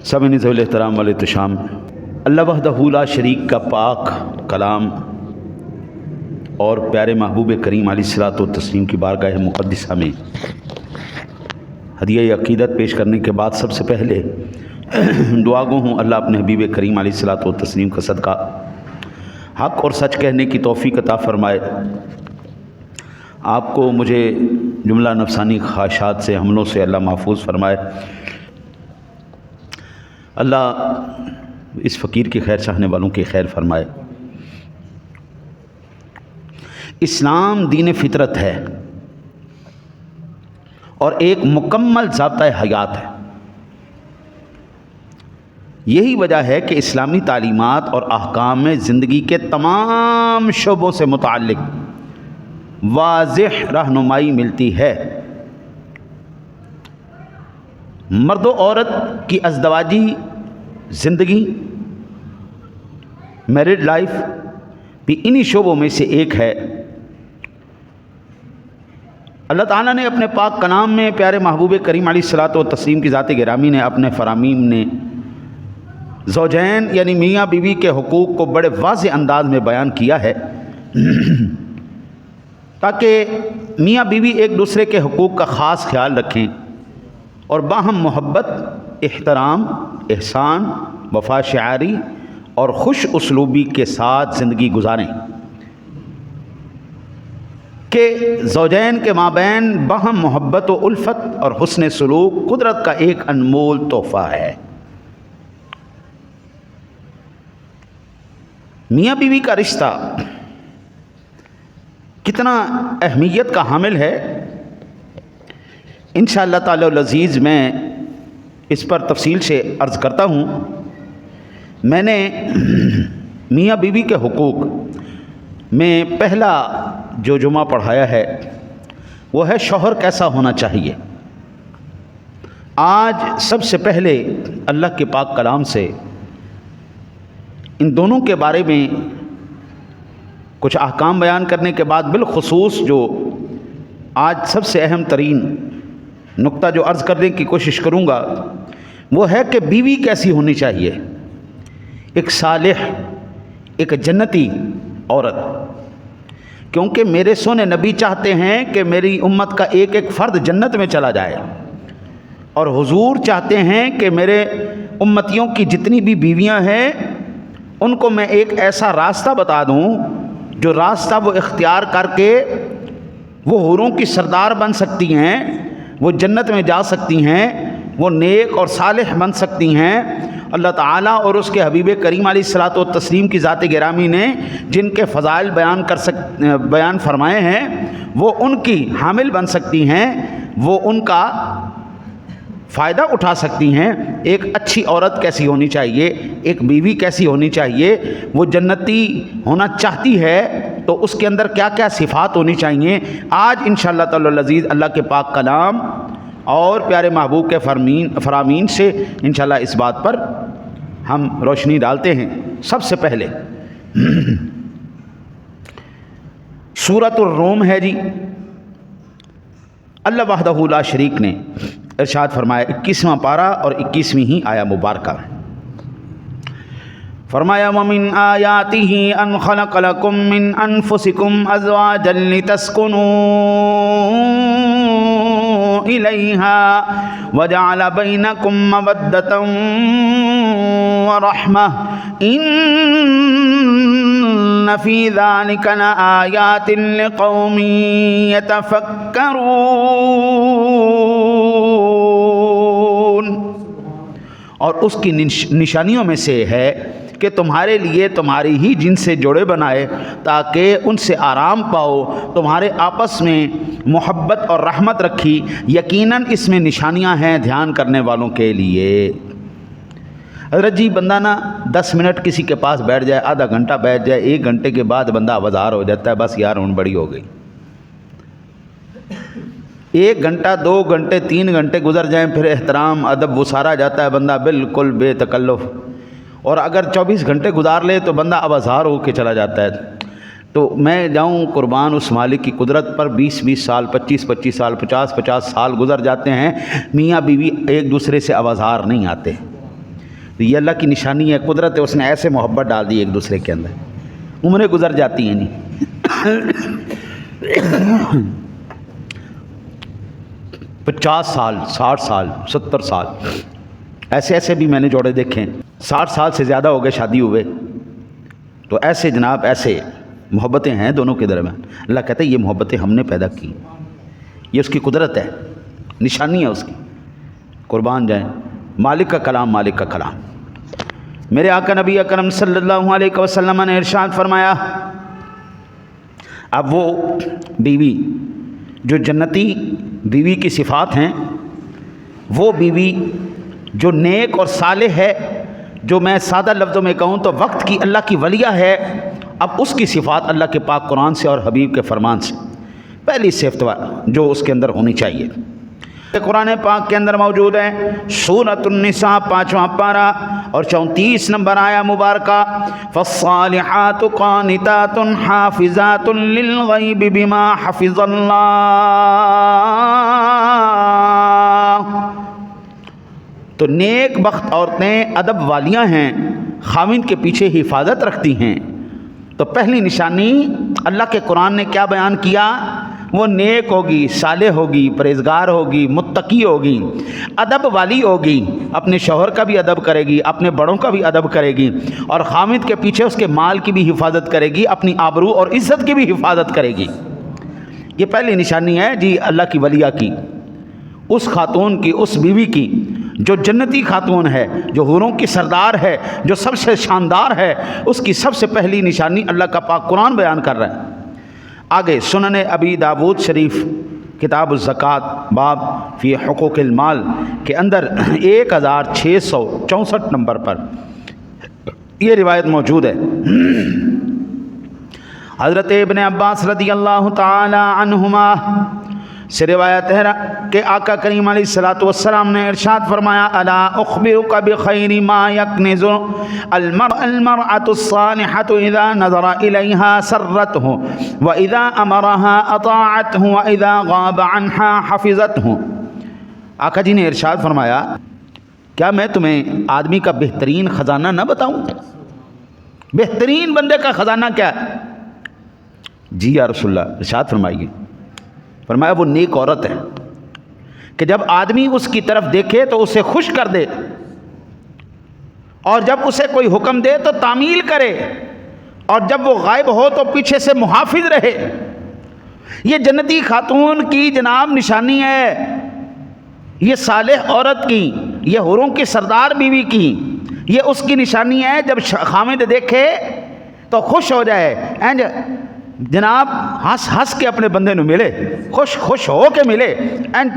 سامعین ذویل احترام والے احتشام، اللہ وحدہ لا شریک کا پاک کلام اور پیارے محبوب کریم علیہ الصلوۃ والتسلیم کی بارگاہ مقدسہ میں ہدیہ عقیدت پیش کرنے کے بعد سب سے پہلے دعا گو ہوں اللہ اپنے حبیب کریم علیہ الصلوۃ والتسلیم کا صدقہ حق اور سچ کہنے کی توفیق عطا فرمائے، آپ کو مجھے جملہ نفسانی خواہشات سے حملوں سے اللہ محفوظ فرمائے، اللہ اس فقیر کی خیر چاہنے والوں کی خیر فرمائے۔ اسلام دین فطرت ہے اور ایک مکمل ضابطۂ حیات ہے۔ یہی وجہ ہے کہ اسلامی تعلیمات اور احکام میں زندگی کے تمام شعبوں سے متعلق واضح رہنمائی ملتی ہے۔ مرد و عورت کی ازدواجی زندگی، میرڈ لائف بھی انہی شعبوں میں سے ایک ہے۔ اللہ تعالیٰ نے اپنے پاک کلام میں پیارے محبوب کریم علیہ الصلوۃ والتسلیم کی ذات گرامی نے اپنے فرامین نے زوجین یعنی میاں بیوی کے حقوق کو بڑے واضح انداز میں بیان کیا ہے تاکہ میاں بیوی ایک دوسرے کے حقوق کا خاص خیال رکھیں اور باہم محبت، احترام، احسان، وفا شعاری اور خوش اسلوبی کے ساتھ زندگی گزاریں کہ زوجین کے مابین باہم محبت و الفت اور حسن سلوک قدرت کا ایک انمول تحفہ ہے۔ میاں بیوی کا رشتہ کتنا اہمیت کا حامل ہے، انشاءاللہ تعالی العزیز میں اس پر تفصیل سے عرض کرتا ہوں۔ میں نے میاں بیوی کے حقوق میں پہلا جو جمعہ پڑھایا ہے وہ ہے شوہر کیسا ہونا چاہیے۔ آج سب سے پہلے اللہ کے پاک کلام سے ان دونوں کے بارے میں کچھ احکام بیان کرنے کے بعد بالخصوص جو آج سب سے اہم ترین نقطہ جو عرض کرنے کی کوشش کروں گا وہ ہے کہ بیوی کیسی ہونی چاہیے، ایک صالح، ایک جنتی عورت، کیونکہ میرے سونے نبی چاہتے ہیں کہ میری امت کا ایک ایک فرد جنت میں چلا جائے، اور حضور چاہتے ہیں کہ میرے امتیوں کی جتنی بھی بیویاں ہیں ان کو میں ایک ایسا راستہ بتا دوں جو راستہ وہ اختیار کر کے وہ حوروں کی سردار بن سکتی ہیں، وہ جنت میں جا سکتی ہیں، وہ نیک اور صالح بن سکتی ہیں۔ اللہ تعالیٰ اور اس کے حبیب کریم علیہ الصلوۃ والتسلیم کی ذات گرامی نے جن کے فضائل بیان فرمائے ہیں وہ ان کی حامل بن سکتی ہیں، وہ ان کا فائدہ اٹھا سکتی ہیں۔ ایک اچھی عورت کیسی ہونی چاہیے، ایک بیوی کیسی ہونی چاہیے، وہ جنتی ہونا چاہتی ہے تو اس کے اندر کیا کیا صفات ہونی چاہیے، آج انشاءاللہ تعالی العزیز اللہ کے پاک کلام اور پیارے محبوب کے فرامین سے انشاءاللہ اس بات پر ہم روشنی ڈالتے ہیں۔ سب سے پہلے سورۃ الروم ہے جی، اللہ وحدہ لا شریک نے ارشاد فرمایا 21واں پارہ اور 21ویں ہی آیا مبارکہ، فرمایا وَمِنْ آيَاتِهِ أَنْ خَلَقَ لَكُم مِّنْ أَنفُسِكُمْ أَزْوَاجًا لِتَسْكُنُوا إِلَيْهَا وَجَعَلَ بَيْنَكُم مَّوَدَّةً وَرَحْمَةً إِنَّ فِي ذَلِكَ لَآيَاتٍ لِقَوْمٍ يَتَفَكَّرُونَ۔ اور اس کی نشانیوں میں سے ہے کہ تمہارے لیے تمہاری ہی جن سے جوڑے بنائے تاکہ ان سے آرام پاؤ، تمہارے آپس میں محبت اور رحمت رکھی، یقیناً اس میں نشانیاں ہیں دھیان کرنے والوں کے لیے۔ حضرت جی بندہ نا 10 منٹ کسی کے پاس بیٹھ جائے، آدھا گھنٹہ بیٹھ جائے، 1 گھنٹے کے بعد بندہ آوازار ہو جاتا ہے، بس یار ہون بڑی ہو گئی۔ 1 گھنٹہ 2 گھنٹے 3 گھنٹے گزر جائیں پھر احترام ادب وہ سارا جاتا ہے، بندہ بالکل بے تکلف، اور اگر 24 گھنٹے گزار لے تو بندہ آوازار ہو کے چلا جاتا ہے۔ تو میں جاؤں قربان اس مالک کی قدرت پر، 20 سال 25 سال 50 سال گزر جاتے ہیں، میاں بیوی ایک دوسرے سے آوازار نہیں آتے۔ تو یہ اللہ کی نشانی ہے، قدرت ہے، اس نے ایسے محبت ڈال دی ایک دوسرے کے اندر، عمریں گزر جاتی ہیں نہیں 50 سال 60 سال 70 سال ایسے ایسے بھی میں نے جوڑے دیکھے، 60 سال سے زیادہ ہو گئے شادی ہوئے، تو ایسے جناب ایسے محبتیں ہیں دونوں کے درمیان۔ اللہ کہتا ہے یہ محبتیں ہم نے پیدا کی، یہ اس کی قدرت ہے، نشانی ہے اس کی، قربان جائیں مالک کا کلام، مالک کا کلام۔ میرے آقا نبی اکرم صلی اللہ علیہ وسلم نے ارشاد فرمایا، اب وہ بیوی جو جنتی بیوی کی صفات ہیں، وہ بیوی جو نیک اور صالح ہے، جو میں سادہ لفظوں میں کہوں تو وقت کی اللہ کی ولیہ ہے، اب اس کی صفات اللہ کے پاک قرآن سے اور حبیب کے فرمان سے پہلی صفت جو اس کے اندر ہونی چاہیے قرآن پاک کے اندر موجود ہے، سورۃ النساء 5واں پارہ اور 34 نمبر آیا مبارکہ، فالصالحات قانتات حافظات للغیب بما حفظ اللہ۔ تو نیک بخت عورتیں ادب والیاں ہیں، خاوند کے پیچھے حفاظت رکھتی ہیں۔ تو پہلی نشانی اللہ کے قرآن نے کیا بیان کیا؟ وہ نیک ہوگی، صالح ہوگی، پرہیزگار ہوگی، متقی ہوگی، ادب والی ہوگی، اپنے شوہر کا بھی ادب کرے گی، اپنے بڑوں کا بھی ادب کرے گی، اور خامد کے پیچھے اس کے مال کی بھی حفاظت کرے گی، اپنی آبرو اور عزت کی بھی حفاظت کرے گی۔ یہ پہلی نشانی ہے جی اللہ کی ولیہ کی، اس خاتون کی، اس بیوی کی جو جنتی خاتون ہے، جو حوروں کی سردار ہے، جو سب سے شاندار ہے، اس کی سب سے پہلی نشانی اللہ کا پاک قرآن بیان کر رہا ہے۔ آگے سنن ابی داود شریف کتاب الزکوٰۃ باب فی حقوق المال کے اندر 1664 نمبر پر یہ روایت موجود ہے۔ حضرت ابن عباس رضی اللہ تعالی عنہما سے روایت ہے کہ آقا کریم علیہ الصلوۃ والسلام نے ارشاد فرمایا، الا اخبرک بخیر ما یکنز المرأة الصالحة اذا نظر الیہا سرته واذا امرها اطاعته واذا غاب عنها حفظته۔ آقا جی نے ارشاد فرمایا، کیا میں تمہیں آدمی کا بہترین خزانہ نہ بتاؤں؟ بہترین بندے کا خزانہ کیا ہے؟ جی یا رسول اللہ، ارشاد فرمائیے۔ فرمایا وہ نیک عورت ہے کہ جب آدمی اس کی طرف دیکھے تو اسے خوش کر دے، اور جب اسے کوئی حکم دے تو تعمیل کرے، اور جب وہ غائب ہو تو پیچھے سے محافظ رہے۔ یہ جنتی خاتون کی جناب نشانی ہے، یہ صالح عورت کی، یہ حوروں کی سردار بیوی کی، یہ اس کی نشانی ہے۔ جب خامد دیکھے تو خوش ہو جائے، جناب ہنس ہنس کے اپنے بندے نو ملے، خوش خوش ہو کے ملے،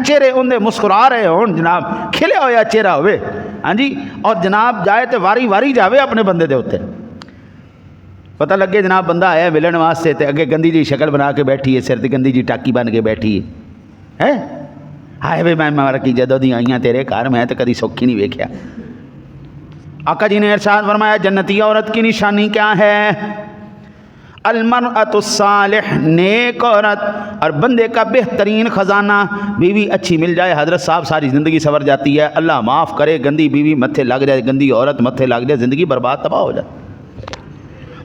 چہرے اندے مسکرا رہے ہون، جناب کھلے ہویا چہرہ ہوئے، ہاں جی، اور جناب جائے تے واری واری جاوے اپنے بندے دے ہوتے، پتہ لگے جناب بندہ آیا ملن واسطے تے اگے گندی جی شکل بنا کے بیٹھی ہے، سر تے گندی جی ٹاکی بن کے بیٹھی ہے، ہائے وے میں مار کی جدوں دی آئیاں تیرے گھر، میں تے کدی سوکھی نہیں ویکھیا۔ آقا جی نے ارشاد فرمایا، جنتی عورت کی نشانی کیا ہے؟ المرأۃ الصالح، نیک عورت، اور بندے کا بہترین خزانہ بیوی اچھی مل جائے حضرت صاحب ساری زندگی سنور جاتی ہے۔ اللہ معاف کرے، گندی بیوی متھے لگ جائے، گندی عورت متھے لگ جائے، زندگی برباد تباہ ہو جائے،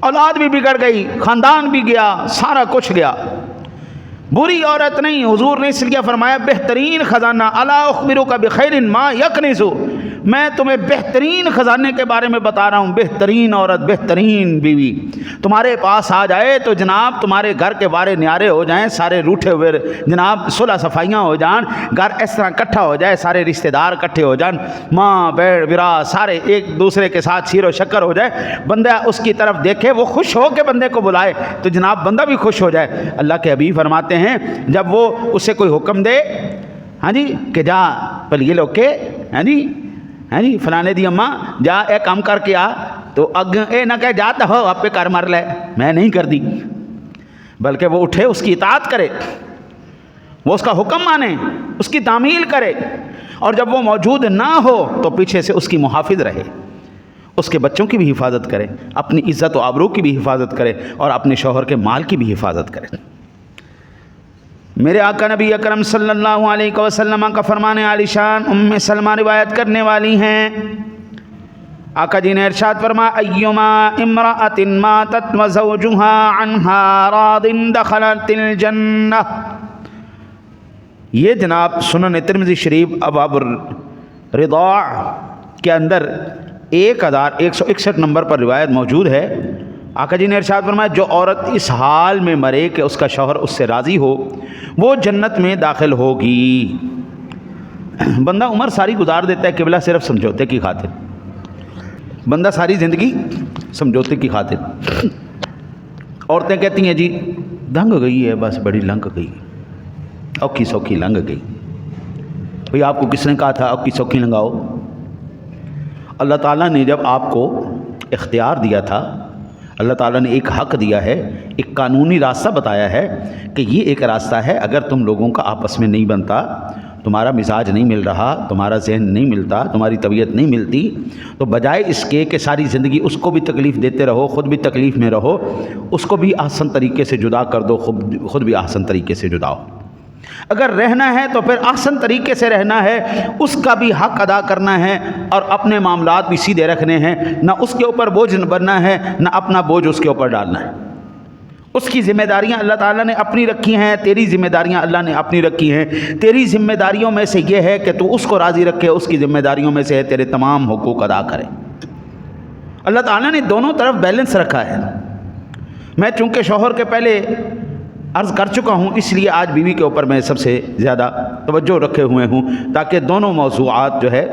اولاد بھی بگڑ گئی، خاندان بھی گیا، سارا کچھ گیا۔ بری عورت نہیں، حضور نے اس لیے فرمایا بہترین خزانہ، الا اخبرک بخیر ما یکنز، میں تمہیں بہترین خزانے کے بارے میں بتا رہا ہوں۔ بہترین عورت، بہترین بیوی تمہارے پاس آ جائے تو جناب تمہارے گھر کے وارے نیارے ہو جائیں، سارے روٹھے ہوئے جناب صلح صفائیاں ہو جائیں، گھر اس طرح اکٹھا ہو جائے، سارے رشتہ دار اکٹھے ہو جائیں، ماں بیڑ برا سارے ایک دوسرے کے ساتھ شیر و شکر ہو جائے، بندہ اس کی طرف دیکھے، وہ خوش ہو کے بندے کو بلائے تو جناب بندہ بھی خوش ہو جائے۔ اللہ کے حبیب فرماتے ہیں جب وہ اسے کوئی حکم دے، ہاں جی، کہ جا پلیے لوگ کے، ہاں جی فلانے دی اماں جا اے کام کر کے آ، تو اگ اے نہ کہ جاتا ہو آپ پہ کر مر لے، میں نہیں کر دی، بلکہ وہ اٹھے، اس کی اطاعت کرے، وہ اس کا حکم مانے، اس کی تعمیل کرے، اور جب وہ موجود نہ ہو تو پیچھے سے اس کی محافظ رہے، اس کے بچوں کی بھی حفاظت کرے، اپنی عزت و آبرو کی بھی حفاظت کرے، اور اپنے شوہر کے مال کی بھی حفاظت کرے۔ میرے آقا نبی اکرم صلی اللہ علیہ وسلم کا فرمان عالی شان ام سلمہ روایت کرنے والی ہیں، آقا جی نے ارشاد فرمایا ایما امرأۃ ماتت وزوجها عنها راض دخلت الجنہ. یہ جناب سنن ترمذی شریف ابواب الرضاع کے اندر 1161 نمبر پر روایت موجود ہے. آقا جی نے ارشاد فرمایا جو عورت اس حال میں مرے کہ اس کا شوہر اس سے راضی ہو وہ جنت میں داخل ہوگی. بندہ عمر ساری گزار دیتا ہے قبلہ صرف سمجھوتے کی خاطر، بندہ ساری زندگی سمجھوتے کی خاطر. عورتیں کہتی ہیں جی دنگ گئی ہے، بس بڑی لنگ گئی، اوکھی سوکھی لنگ گئی. بھئی آپ کو کس نے کہا تھا اوکھی سوکھی لنگاؤ؟ اللہ تعالیٰ نے جب آپ کو اختیار دیا تھا، اللہ تعالیٰ نے ایک حق دیا ہے، ایک قانونی راستہ بتایا ہے کہ یہ ایک راستہ ہے، اگر تم لوگوں کا آپس میں نہیں بنتا، تمہارا مزاج نہیں مل رہا، تمہارا ذہن نہیں ملتا، تمہاری طبیعت نہیں ملتی، تو بجائے اس کے کہ ساری زندگی اس کو بھی تکلیف دیتے رہو، خود بھی تکلیف میں رہو، اس کو بھی احسن طریقے سے جدا کر دو، خود بھی احسن طریقے سے جدا ہو. اگر رہنا ہے تو پھر احسن طریقے سے رہنا ہے، اس کا بھی حق ادا کرنا ہے اور اپنے معاملات بھی سیدھے رکھنے ہیں، نہ اس کے اوپر بوجھ بننا ہے نہ اپنا بوجھ اس کے اوپر ڈالنا ہے. اس کی ذمہ داریاں اللہ تعالیٰ نے اپنی رکھی ہیں، تیری ذمہ داریاں اللہ نے اپنی رکھی ہیں. تیری ذمہ داریوں میں سے یہ ہے کہ تو اس کو راضی رکھے، اس کی ذمہ داریوں میں سے ہے تیرے تمام حقوق ادا کرے. اللہ تعالیٰ نے دونوں طرف بیلنس رکھا ہے. میں چونکہ شوہر کے پہلے عرض کر چکا ہوں، اس لیے آج بیوی کے اوپر میں سب سے زیادہ توجہ رکھے ہوئے ہوں تاکہ دونوں موضوعات جو ہے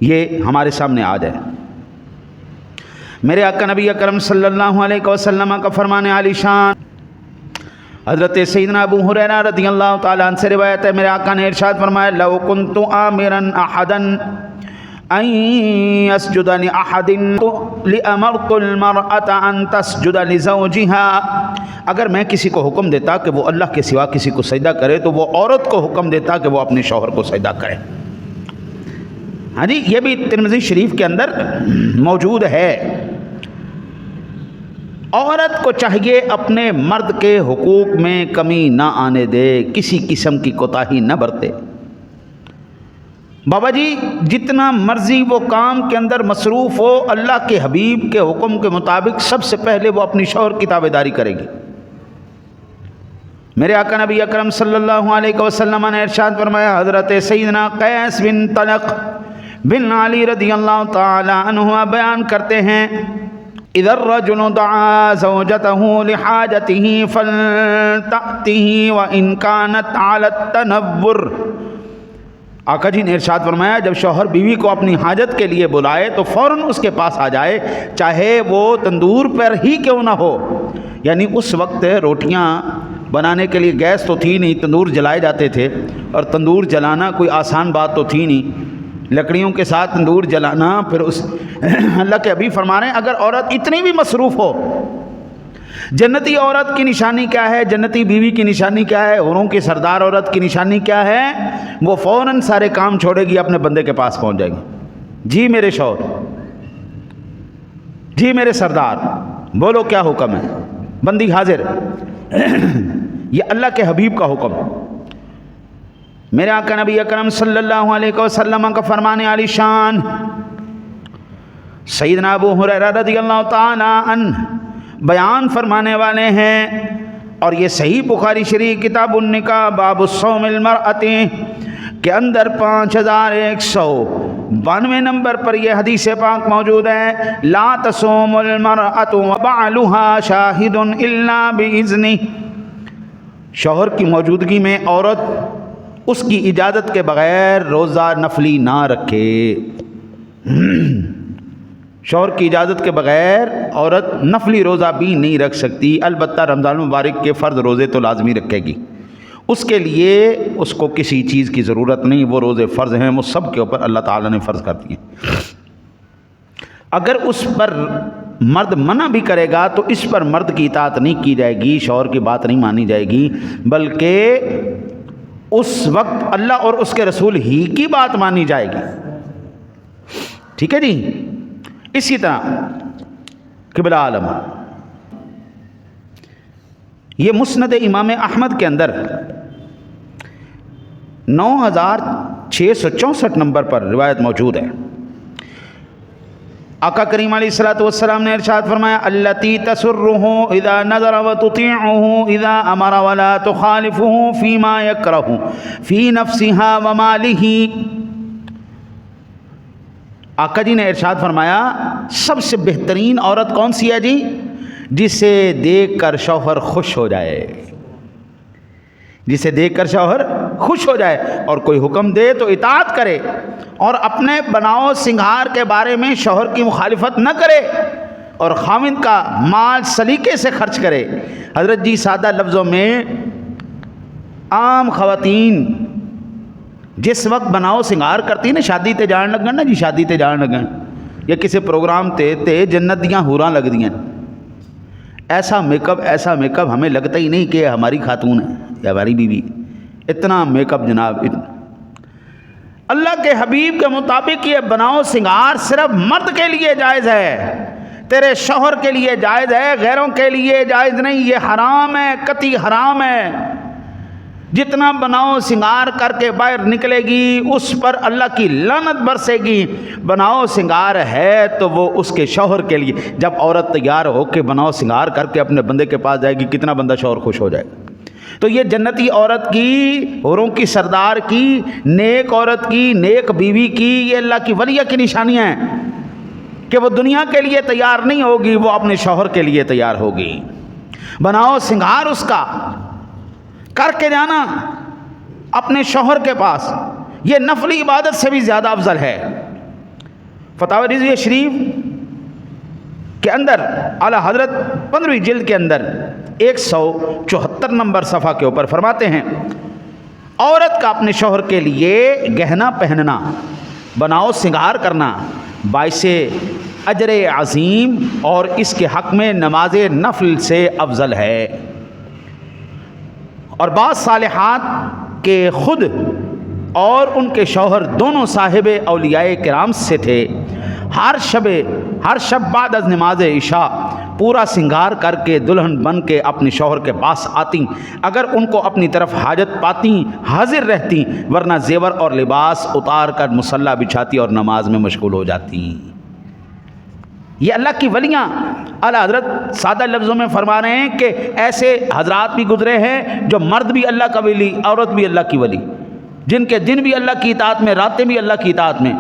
یہ ہمارے سامنے آ جائے. میرے آقا نبی اکرم صلی اللہ علیہ وسلم کا فرمان عالی شان حضرت سیدنا ابو ہریرہ رضی اللہ تعالیٰ عنہ سے روایت ہے، میرے آقا نے ارشاد فرمایا لو کنت آمرا احدا ان يسجد لاحد لامرت المرأة ان تسجد لزوجها. اگر میں کسی کو حکم دیتا کہ وہ اللہ کے سوا کسی کو سجدہ کرے تو وہ عورت کو حکم دیتا کہ وہ اپنے شوہر کو سجدہ کرے. ہاں جی، یہ بھی ترمذی شریف کے اندر موجود ہے. عورت کو چاہیے اپنے مرد کے حقوق میں کمی نہ آنے دے، کسی قسم کی کوتاہی نہ برتے. بابا جی جتنا مرضی وہ کام کے اندر مصروف ہو، اللہ کے حبیب کے حکم کے مطابق سب سے پہلے وہ اپنی شوہر کی تابعداری کرے گی. میرے آقا نبی اکرم صلی اللہ علیہ وسلم نے ارشاد فرمایا، حضرت سیدنا قیس بن طلق بن علی رضی اللہ تعالی عنہ بیان کرتے ہیں اذا الرجل دعا زوجته لحاجته فلتأته وان كانت على التنور. آقا جی نے ارشاد فرمایا جب شوہر بیوی کو اپنی حاجت کے لیے بلائے تو فوراً اس کے پاس آ جائے، چاہے وہ تندور پر ہی کیوں نہ ہو. یعنی اس وقت روٹیاں بنانے کے لیے گیس تو تھی نہیں، تندور جلائے جاتے تھے، اور تندور جلانا کوئی آسان بات تو تھی نہیں، لکڑیوں کے ساتھ تندور جلانا. پھر اس اللہ کے حبیب فرما رہے ہیں اگر عورت اتنی بھی مصروف ہو، جنتی عورت کی نشانی کیا ہے، جنتی بیوی کی نشانی کیا ہے، حوروں کی سردار عورت کی نشانی کیا ہے؟ وہ فوراً سارے کام چھوڑے گی، اپنے بندے کے پاس پہنچ جائے گی. جی میرے شوہر، جی میرے سردار، بولو کیا حکم ہے؟ بندی حاضر. یہ اللہ کے حبیب کا حکم. میرے آقا نبی اکرم صلی اللہ علیہ وسلم کا فرمان عالی شان سیدنا ابو ہریرہ رضی اللہ تعالی عنہ بیان فرمانے والے ہیں، اور یہ صحیح بخاری شریف کتاب النکاح باب الصوم المرأۃ کے اندر 5192 نمبر پر یہ حدیث پاک موجود ہے، لا تصوم المرأۃ وبعلها شاہد الا باذنہ. شوہر کی موجودگی میں عورت اس کی اجازت کے بغیر روزہ نفلی نہ رکھے. شوہر کی اجازت کے بغیر عورت نفلی روزہ بھی نہیں رکھ سکتی، البتہ رمضان المبارک کے فرض روزے تو لازمی رکھے گی. اس کے لیے اس کو کسی چیز کی ضرورت نہیں، وہ روزے فرض ہیں، وہ سب کے اوپر اللہ تعالیٰ نے فرض کر دیے. اگر اس پر مرد منع بھی کرے گا تو اس پر مرد کی اطاعت نہیں کی جائے گی، شوہر کی بات نہیں مانی جائے گی، بلکہ اس وقت اللہ اور اس کے رسول ہی کی بات مانی جائے گی. ٹھیک ہے جی. اسی طرح قبلہ عالم یہ مسند امام احمد کے اندر 9664 نمبر پر روایت موجود ہے. آقا کریم علیہ الصلوۃ والسلام نے ارشاد فرمایا التی تسرہ اذا نظر وتطیعہ اذا امر ولا تخالفہ فیما یکرہ فی نفسها ومالہ. آقا جی نے ارشاد فرمایا سب سے بہترین عورت کون سی ہے جی؟ جسے دیکھ کر شوہر خوش ہو جائے، جسے دیکھ کر شوہر خوش ہو جائے اور کوئی حکم دے تو اطاعت کرے، اور اپنے بناؤ سنگھار کے بارے میں شوہر کی مخالفت نہ کرے، اور خاوند کا مال سلیقے سے خرچ کرے. حضرت جی سادہ لفظوں میں عام خواتین جس وقت بناؤ سنگھار کرتی نا، شادی تے جان لگن نا جی، شادی تے جان لگن یا کسی پروگرام تے جنت دیاں حوراں لگ دیاں، ایسا میک اپ ہمیں لگتا ہی نہیں کہ ہماری خاتون ہے یا ہماری بیوی. اتنا میک اپ جناب. اللہ کے حبیب کے مطابق یہ بناؤ سنگار صرف مرد کے لیے جائز ہے، تیرے شوہر کے لیے جائز ہے، غیروں کے لیے جائز نہیں. یہ حرام ہے، قطعی حرام ہے. جتنا بناؤ سنگار کر کے باہر نکلے گی اس پر اللہ کی لعنت برسے گی. بناؤ سنگار ہے تو وہ اس کے شوہر کے لیے. جب عورت تیار ہو کے بناؤ سنگار کر کے اپنے بندے کے پاس جائے گی، کتنا بندہ شوہر خوش ہو جائے گا. تو یہ جنتی عورت کی، حوروں کی سردار کی، نیک عورت کی، نیک بیوی کی، یہ اللہ کی ولیہ کی نشانیاں ہیں کہ وہ دنیا کے لیے تیار نہیں ہوگی، وہ اپنے شوہر کے لیے تیار ہوگی. بناؤ سنگار اس کا کر کے جانا اپنے شوہر کے پاس، یہ نفلی عبادت سے بھی زیادہ افضل ہے. فتاوی رضویہ شریف کے اندر اعلیٰ حضرت 15ویں جلد کے اندر 174 نمبر صفحہ کے اوپر فرماتے ہیں عورت کا اپنے شوہر کے لیے گہنا پہننا، بناؤ سنگار کرنا باعث اجر عظیم اور اس کے حق میں نماز نفل سے افضل ہے. اور بعض صالحات کے خود اور ان کے شوہر دونوں صاحب اولیاء کرام سے تھے. ہر شب بعد از نماز عشاء پورا سنگار کر کے دلہن بن کے اپنے شوہر کے پاس آتی، اگر ان کو اپنی طرف حاجت پاتی حاضر رہتی، ورنہ زیور اور لباس اتار کر مصلی بچھاتی اور نماز میں مشغول ہو جاتی. یہ اللہ کی ولیاں اعلیٰ حضرت سادہ لفظوں میں فرما رہے ہیں کہ ایسے حضرات بھی گزرے ہیں جو مرد بھی اللہ کا ولی، عورت بھی اللہ کی ولی، جن کے دن بھی اللہ کی اطاعت میں، راتیں بھی اللہ کی اطاعت میں.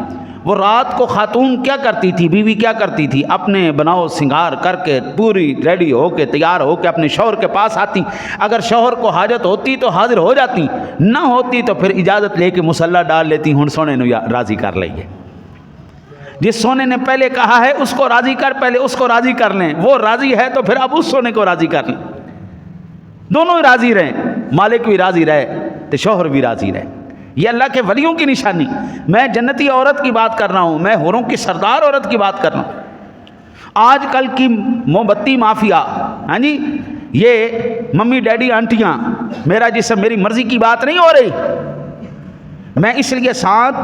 وہ رات کو خاتون کیا کرتی تھی، بیوی کیا کرتی تھی، اپنے بناؤ سنگار کر کے پوری ریڈی ہو کے تیار ہو کے اپنے شوہر کے پاس آتی. اگر شوہر کو حاجت ہوتی تو حاضر ہو جاتی، نہ ہوتی تو پھر اجازت لے کے مصلی ڈال لیتی، ہن سونے نو راضی کر لئیے. جس سونے نے پہلے کہا ہے اس کو راضی کر، پہلے اس کو راضی کر لیں. وہ راضی ہے تو پھر اب اس سونے کو راضی کر لیں. دونوں راضی رہیں، مالک بھی راضی رہے تو شوہر بھی راضی رہے. یہ اللہ کے ولیوں کی نشانی. میں جنتی عورت کی بات کر رہا ہوں، میں حوروں کی سردار عورت کی بات کر رہا ہوں. آج کل کی موم بتی مافیا، ہاں جی، یہ ممی ڈیڈی آنٹیاں، میرا جسم میری مرضی کی بات نہیں ہو رہی. میں اس لیے ساتھ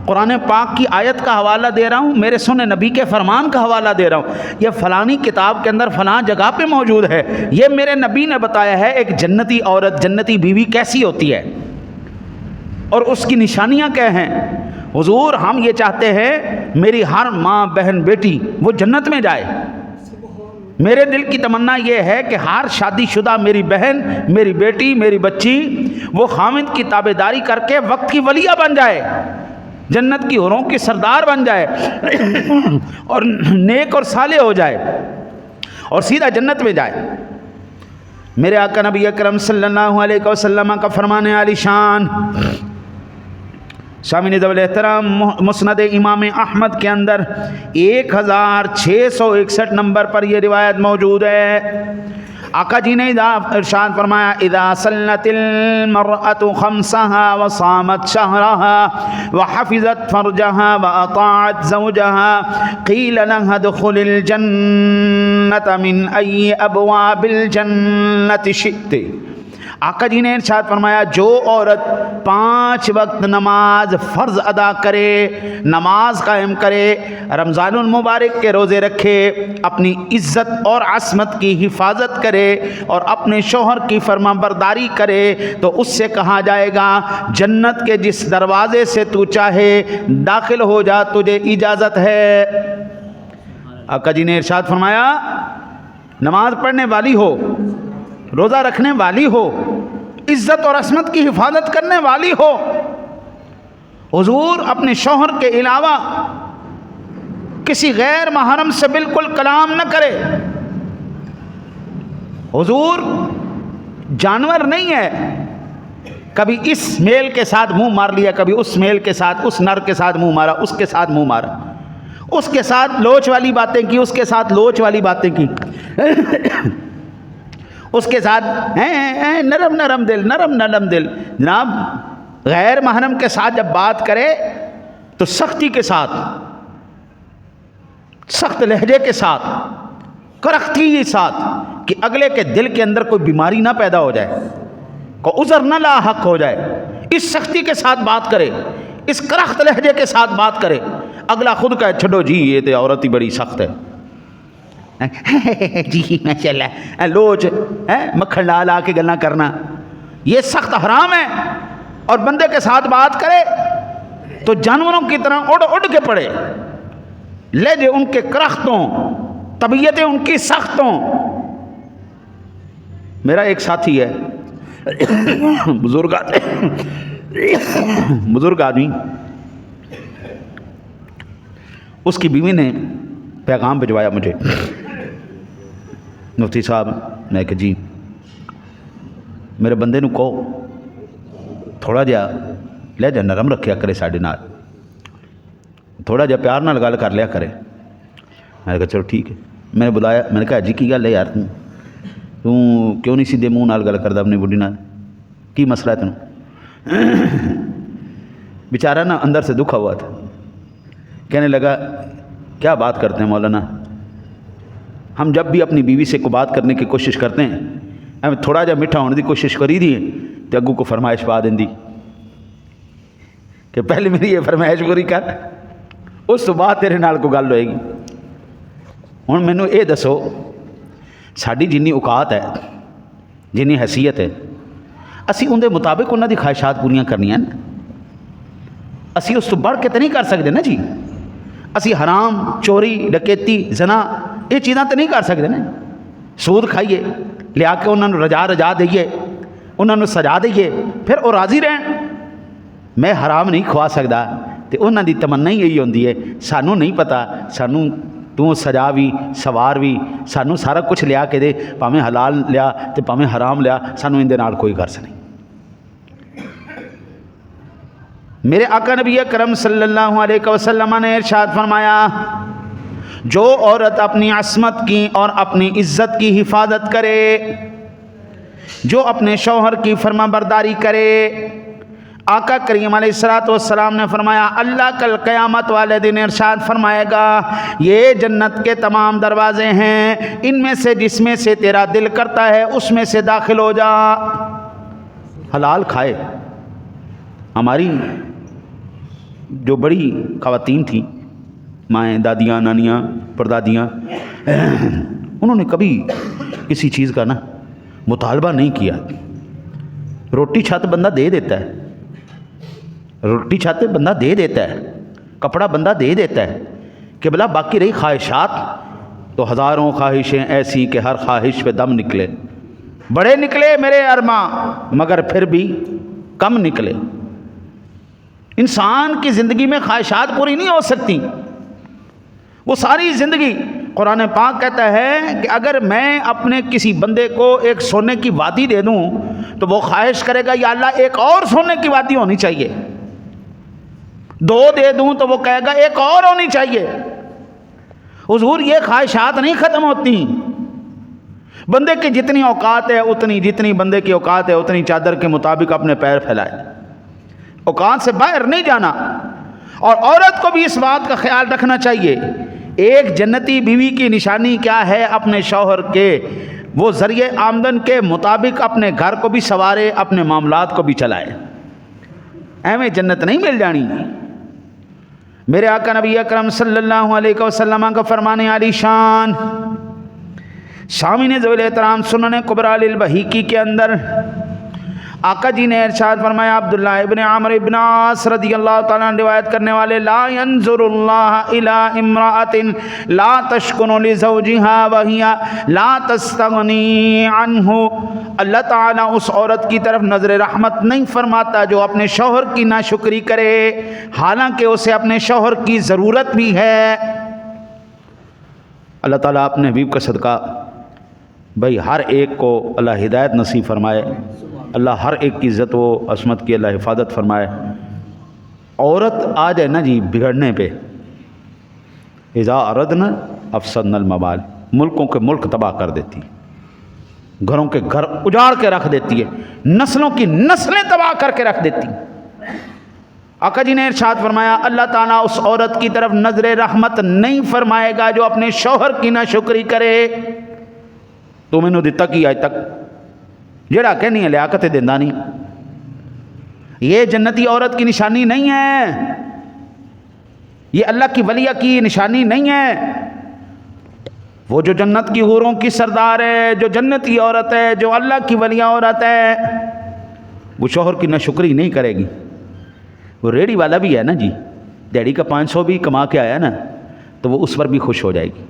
قرآن پاک کی آیت کا حوالہ دے رہا ہوں، میرے سنن نبی کے فرمان کا حوالہ دے رہا ہوں. یہ فلانی کتاب کے اندر فلاں جگہ پہ موجود ہے، یہ میرے نبی نے بتایا ہے ایک جنتی عورت، جنتی بیوی کیسی ہوتی ہے اور اس کی نشانیاں کیا ہیں. حضور ہم یہ چاہتے ہیں میری ہر ماں بہن بیٹی وہ جنت میں جائے. میرے دل کی تمنا یہ ہے کہ ہر شادی شدہ میری بہن، میری بیٹی، میری بچی وہ خاوند کی تابعداری کر کے وقت کی ولیہ بن جائے، جنت کی حوروں کی سردار بن جائے اور نیک اور صالح ہو جائے اور سیدھا جنت میں جائے. میرے آقا نبی اکرم صلی اللہ علیہ وسلم کا فرمان عالی شان سامعین ذوال احترام مسند امام احمد کے اندر 1661 نمبر پر یہ روایت موجود ہے. آقا جی نے ارشاد فرمایا اذا صلت المرأة خمسها وصامت شهرها وحفظت فرجها واطاعت زوجها قيل لها ادخل الجنة من اي ابواب الجنة شئت. آقا جی نے ارشاد فرمایا جو عورت 5 وقت نماز فرض ادا کرے، نماز قائم کرے، رمضان المبارک کے روزے رکھے، اپنی عزت اور عصمت کی حفاظت کرے اور اپنے شوہر کی فرما برداری کرے تو اس سے کہا جائے گا جنت کے جس دروازے سے تو چاہے داخل ہو جا، تجھے اجازت ہے. آقا جی نے ارشاد فرمایا نماز پڑھنے والی ہو، روزہ رکھنے والی ہو، عزت اور عصمت کی حفاظت کرنے والی ہو، حضور اپنے شوہر کے علاوہ کسی غیر محرم سے بالکل کلام نہ کرے۔ حضور جانور نہیں ہے، کبھی اس میل کے ساتھ منہ مار لیا، کبھی اس میل کے ساتھ، اس نر کے ساتھ منہ مارا، اس کے ساتھ منہ مارا، اس کے ساتھ لوچ والی باتیں کی، اس کے ساتھ لوچ والی باتیں کی، اس کے ساتھ نرم نرم دل، نرم نرم دل۔ جناب غیر محرم کے ساتھ جب بات کرے تو سختی کے ساتھ، سخت لہجے کے ساتھ، کرختی کے ساتھ، کہ اگلے کے دل کے اندر کوئی بیماری نہ پیدا ہو جائے، کوئی عذر نہ لاحق ہو جائے، اس سختی کے ساتھ بات کرے، اس کرخت لہجے کے ساتھ بات کرے، اگلا خود کہے چھڈو جی یہ تو عورت ہی بڑی سخت ہے، جی ماشاءاللہ، لوچ مکھن لا لا کے گلاں کرنا، یہ سخت حرام ہے۔ اور بندے کے ساتھ بات کرے تو جانوروں کی طرح اڑ اڑ کے پڑے، لہجے ان کے کرختوں، طبیعتیں ان کی سختوں۔ میرا ایک ساتھی ہے بزرگ آدمی، اس کی بیوی نے پیغام بھجوایا مجھے، مفتی صاحب، میں کہ جی میرے بندے نو کہو تھوڑا جہا لہجہ نرم رکھیا کرے، ساڈے نال تھوڑا جہا پیار نال گل کر لیا کرے۔ میں نے کہا چلو ٹھیک ہے۔ میں نے بلایا، میں نے کہا جی کی گل ہے یار، تو کیوں نہیں سیدھے منہ نال گل کردا اپنی بڈھی نال، کی مسئلہ ہے تینوں؟ بیچارہ نا اندر سے دکھا ہوا تھا، کہنے لگا کیا بات کرتے ہیں مولانا، ہم جب بھی اپنی بیوی سے کو بات کرنے کی کوشش کرتے ہیں، ہمیں تھوڑا جا میٹھا ہونے کی کوشش کری دی تو اگو کو فرمائش پا دیں دی کہ پہلے میری یہ فرمائش پوری کر، اس تو بعد تیرے نال کو گل ہوئے گی۔ ہوں مینوں یہ دسو، ساری جنی اوقات ہے، جنی حیثیت ہے، اسی اندر مطابق انہوں دی خواہشات پوریاں کرنیاں نا، اسی اس تو بڑھ کے تو نہیں کر سکتے نا جی، اسی حرام، چوری، ڈکیتی، زنا یہ چیزاں تو نہیں کر سکتے نا۔ سود کھائیے، لیا کے انہوں نے رجا دئیے، انہوں نے سجا دئیے، پھر وہ راضی رہن۔ میں حرام نہیں کھوا سکتا تو انہوں دی تمنا ہی یہی ہوندی ہے، سانوں نہیں پتا، سانوں تو سجا بھی سوار بھی، سانوں سارا کچھ لیا کے دے، پاویں حلال لیا تو پاویں حرام لیا، سانوں اندے نال کوئی غرض نہیں۔ میرے آقا نبی اکرم صلی اللہ علیہ وسلم نے ارشاد فرمایا، جو عورت اپنی عصمت کی اور اپنی عزت کی حفاظت کرے، جو اپنے شوہر کی فرما برداری کرے، آقا کریم علیہ الصلوۃ والسلام نے فرمایا اللہ کل قیامت والے دن ارشاد فرمائے گا، یہ جنت کے تمام دروازے ہیں، ان میں سے جس میں سے تیرا دل کرتا ہے اس میں سے داخل ہو جا۔ حلال کھائے۔ ہماری جو بڑی خواتین تھیں، مائیں، دادیاں، نانیاں، پردادیاں، انہوں نے کبھی کسی چیز کا نا مطالبہ نہیں کیا۔ روٹی چھت بندہ دے دیتا ہے، روٹی چھت بندہ دے دیتا ہے، کپڑا بندہ دے دیتا ہے، کہ بلا باقی رہی خواہشات تو ہزاروں خواہشیں ایسی کہ ہر خواہش پہ دم نکلے، بڑے نکلے میرے ارماں مگر پھر بھی کم نکلے۔ انسان کی زندگی میں خواہشات پوری نہیں ہو سکتی، وہ ساری زندگی، قرآن پاک کہتا ہے کہ اگر میں اپنے کسی بندے کو ایک سونے کی وادی دے دوں تو وہ خواہش کرے گا یا اللہ ایک اور سونے کی وادی ہونی چاہیے، دو دے دوں تو وہ کہے گا ایک اور ہونی چاہیے۔ حضور یہ خواہشات نہیں ختم ہوتی، بندے کی جتنی اوقات ہے اتنی، جتنی بندے کی اوقات ہے اتنی چادر کے مطابق اپنے پیر پھیلائے، اوقات سے باہر نہیں جانا۔ اور عورت کو بھی اس بات کا خیال رکھنا چاہیے، ایک جنتی بیوی کی نشانی کیا ہے، اپنے شوہر کے وہ ذریعے آمدن کے مطابق اپنے گھر کو بھی سنوارے، اپنے معاملات کو بھی چلائے، ایویں جنت نہیں مل جانی۔ میرے آقا نبی اکرم صلی اللہ علیہ وسلم کا فرمانے علی شان، شامین ذوی الاحترام سنن کبریٰ للبہیقی کے اندر آقا جی نے ارشاد فرمایا، عبداللہ ابن عمرو ابن عاص رضی اللہ تعالیٰ عنہ روایت کرنے والے، لا ينظر اللہ الى امرأة لا تشکن لزوجها وهي لا تستغنی عنہ، اللہ تعالیٰ اس عورت کی طرف نظر رحمت نہیں فرماتا جو اپنے شوہر کی ناشکری کرے حالانکہ اسے اپنے شوہر کی ضرورت بھی ہے۔ اللہ تعالیٰ اپنے حبیب کا صدقہ بھائی ہر ایک کو اللہ ہدایت نصیب فرمائے، اللہ ہر ایک کی عزت و عصمت کی اللہ حفاظت فرمائے۔ عورت آ جائے نا جی بگڑنے پہ، اذا اردنا افسدنا المبال، ملکوں کے ملک تباہ کر دیتی، گھروں کے گھر اجاڑ کے رکھ دیتی ہے، نسلوں کی نسلیں تباہ کر کے رکھ دیتی۔ آقا جی نے ارشاد فرمایا، اللہ تعالیٰ اس عورت کی طرف نظر رحمت نہیں فرمائے گا جو اپنے شوہر کی ناشکری کرے۔ تو میں نے دتا کی آج تک جڑا کہ نہیں ہے لیاقت دیندہ نہیں، یہ جنتی عورت کی نشانی نہیں ہے، یہ اللہ کی ولیہ کی نشانی نہیں ہے۔ وہ جو جنت کی حوروں کی سردار ہے، جو جنتی عورت ہے، جو اللہ کی ولیہ عورت ہے، وہ شوہر کی ناشکری نہیں کرے گی۔ وہ ریڑھی والا بھی ہے نا جی، ڈیڑھی کا 500 بھی کما کے آیا نا تو وہ اس پر بھی خوش ہو جائے گی،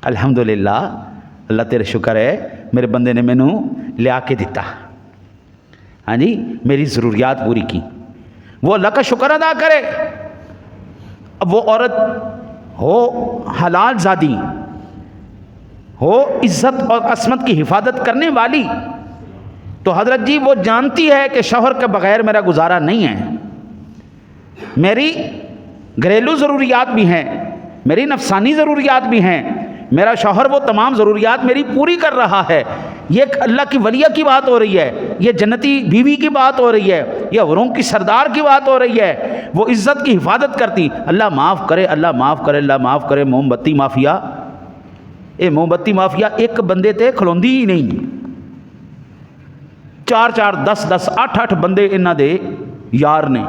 الحمدللہ اللہ تیرے شکر ہے میرے بندے نے مینوں لیا کے دیتا، ہاں جی میری ضروریات پوری کی، وہ اللہ کا شکر ادا کرے۔ اب وہ عورت ہو حلال زادی، ہو عزت اور عصمت کی حفاظت کرنے والی، تو حضرت جی وہ جانتی ہے کہ شوہر کے بغیر میرا گزارا نہیں ہے، میری گھریلو ضروریات بھی ہیں، میری نفسانی ضروریات بھی ہیں، میرا شوہر وہ تمام ضروریات میری پوری کر رہا ہے۔ یہ اللہ کی ولیہ کی بات ہو رہی ہے، یہ جنتی بیوی کی بات ہو رہی ہے، یہ حوروں کی سردار کی بات ہو رہی ہے، وہ عزت کی حفاظت کرتی۔ اللہ معاف کرے، اللہ معاف کرے، اللہ معاف کرے۔ موم بتی مافیا، یہ موم بتی مافیا ایک بندے تے کھلوندی ہی نہیں، 4 10 8 بندے انہاں دے یار نے،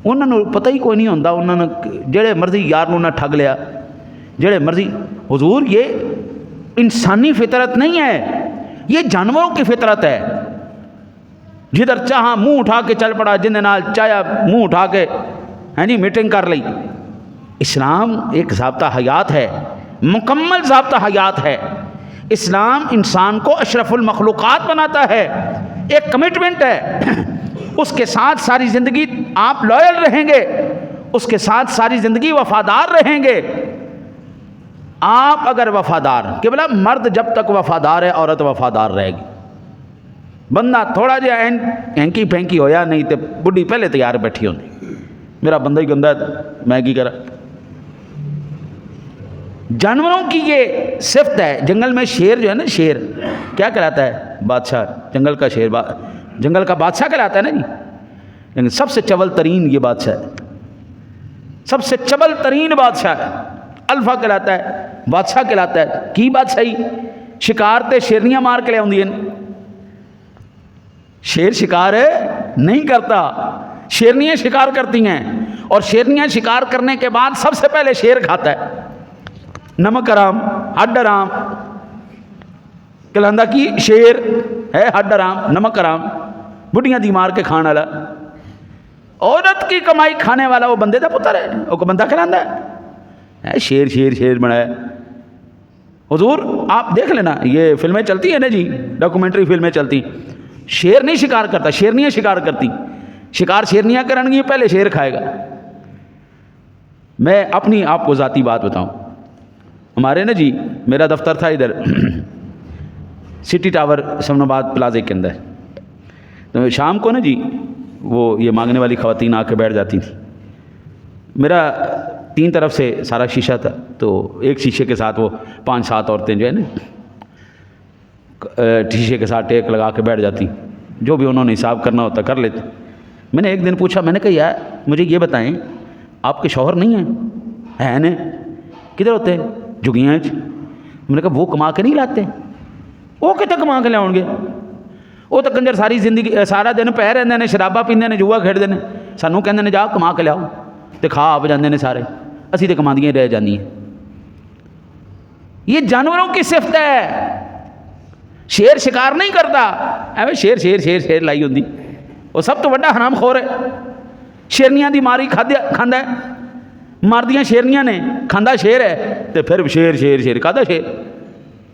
انہوں نے پتہ ہی کوئی نہیں ہوتا، انہوں نے جڑے مرضی یار نہ ٹھگ لیا، جڑے مرضی۔ حضور یہ انسانی فطرت نہیں ہے، یہ جانوروں کی فطرت ہے، جدھر چاہاں منہ اٹھا کے چل پڑا، جن نال چاہیا منہ اٹھا کے ہے جی میٹنگ کر لی۔ اسلام ایک ضابطہ حیات ہے، مکمل ضابطہ حیات ہے۔ اسلام انسان کو اشرف المخلوقات بناتا ہے، ایک کمٹمنٹ ہے، اس کے ساتھ ساری زندگی آپ لویل رہیں گے، اس کے ساتھ ساری زندگی وفادار رہیں گے۔ آپ اگر وفادار، کہ بلا مرد جب تک وفادار ہے عورت وفادار رہے گی۔ بندہ تھوڑا جہا ہینکی پھینکی ہویا نہیں تو بڈھی پہلے تیار بیٹھی ہوتی، میرا بندہ ہی گندا ہے میں کی کرا۔ جانوروں کی یہ صفت ہے۔ جنگل میں شیر جو ہے نا، شیر کیا کہلاتا ہے؟ بادشاہ، جنگل کا شیر جنگل کا بادشاہ کہلاتا ہے نا جی، لیکن سب سے چول ترین یہ بادشاہ ہے، سب سے چول ترین بادشاہ ہے، الفا کہلاتا ہے، بادشاہ کہلاتا ہے۔ کی بادشاہی؟ شکار تے شیرنیاں مار کے لے آؤندی ہیں، شیر شکار نہیں کرتا، شیرنیاں شکار کرتی ہیں، اور شیرنیاں شکار کرنے کے بعد سب سے پہلے شیر کھاتا ہے۔ نمک حرام ہڈ حرام، کلندہ کی شیر ہے ہڈ حرام نمک حرام، بڑھیاں دی مار کے کھانے والا، عورت کی کمائی کھانے والا وہ بندے دا پتر ہے، وہ کو بندہ کھلاندہ ہے، شیر شیر شیر بنایا۔ حضور آپ دیکھ لینا، یہ فلمیں چلتی ہیں نا جی، ڈاکومنٹری فلمیں چلتی، شیر نہیں شکار کرتا، شیرنیاں شکار کرتی، شکار شیرنیاں کرن گی، پہلے شیر کھائے گا۔ میں اپنی آپ کو ذاتی بات بتاؤں، ہمارے نا جی میرا دفتر تھا ادھر سٹی ٹاور سمن آباد پلازے کے اندر، تو شام کو نا جی وہ یہ مانگنے والی خواتین آ کے بیٹھ جاتی تھیں، میرا 3 طرف سے سارا شیشہ تھا، تو ایک شیشے کے ساتھ وہ 5-7 عورتیں جو ہے نا شیشے کے ساتھ ٹیک لگا کے بیٹھ جاتی، جو بھی انہوں نے حساب کرنا ہوتا کر لیتے۔ میں نے ایک دن پوچھا، میں نے کہا یار مجھے یہ بتائیں آپ کے شوہر نہیں ہیں؟ نا کدھر ہوتے ہیں؟ جگیاں۔ میں نے کہا وہ کما کے نہیں لاتے؟ وہ کتنے کما کے لیاؤ گے؟ وہ تو کنجر ساری زندگی سارا دن پہ رہتے ہیں، شرابا پیندے نے، جوا کھیڈتے ہیں، سانوں کہتے ہیں جا کما کے لیاؤ، تو کھا آپ جاندے نے سارے، اسی تو کماندیاں رہ جاندی ہیں۔ یہ جانوروں کی صفت ہے۔ شیر شکار نہیں کرتا، ایویں شیر شیر شیر شیر لائی ہوندی، وہ سب تو بڑا حرام خور ہے، شیرنیاں دی ماری کھاندا ہے، ماردیاں شیرنیاں نے، کھاندا شیر ہے، تے پھر شیر شیر شیر کہدا شیر،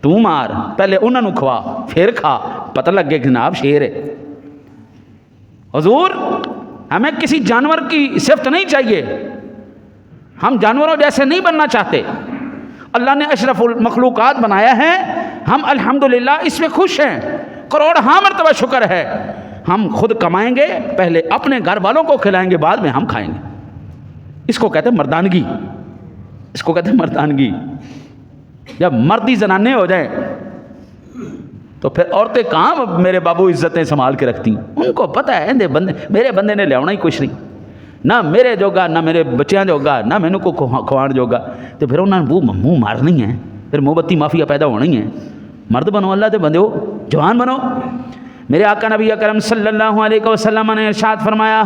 تو مار پہلے انہاں نوں کھوا پھر کھا، پتہ لگے کہ جناب شیر ہے۔ حضور ہمیں کسی جانور کی صفت نہیں چاہیے، ہم جانوروں جیسے نہیں بننا چاہتے، اللہ نے اشرف المخلوقات بنایا ہے، ہم الحمدللہ اس میں خوش ہیں، کروڑہا مرتبہ شکر ہے، ہم خود کمائیں گے، پہلے اپنے گھر والوں کو کھلائیں گے، بعد میں ہم کھائیں گے۔ اس کو کہتے ہیں مردانگی، اس کو کہتے ہیں مردانگی۔ جب مردی زنانے ہو جائیں تو پھر عورتیں کہاں میرے بابو عزتیں سنبھال کے رکھتی ہیں، ان کو پتہ ہے میرے بندے نے لیاؤنا ہی کچھ نہیں، نہ میرے جوگا نہ میرے بچیاں جوگا نہ مینوں کو کھوان جوگا، تو پھر انہوں نے وہ منہ مارنی ہے، پھر محبتی مافیا پیدا ہونی ہے۔ مرد بنو، اللہ دے بندے ہو، جوان بنو۔ میرے آقا نبی اکرم صلی اللہ علیہ وسلم نے ارشاد فرمایا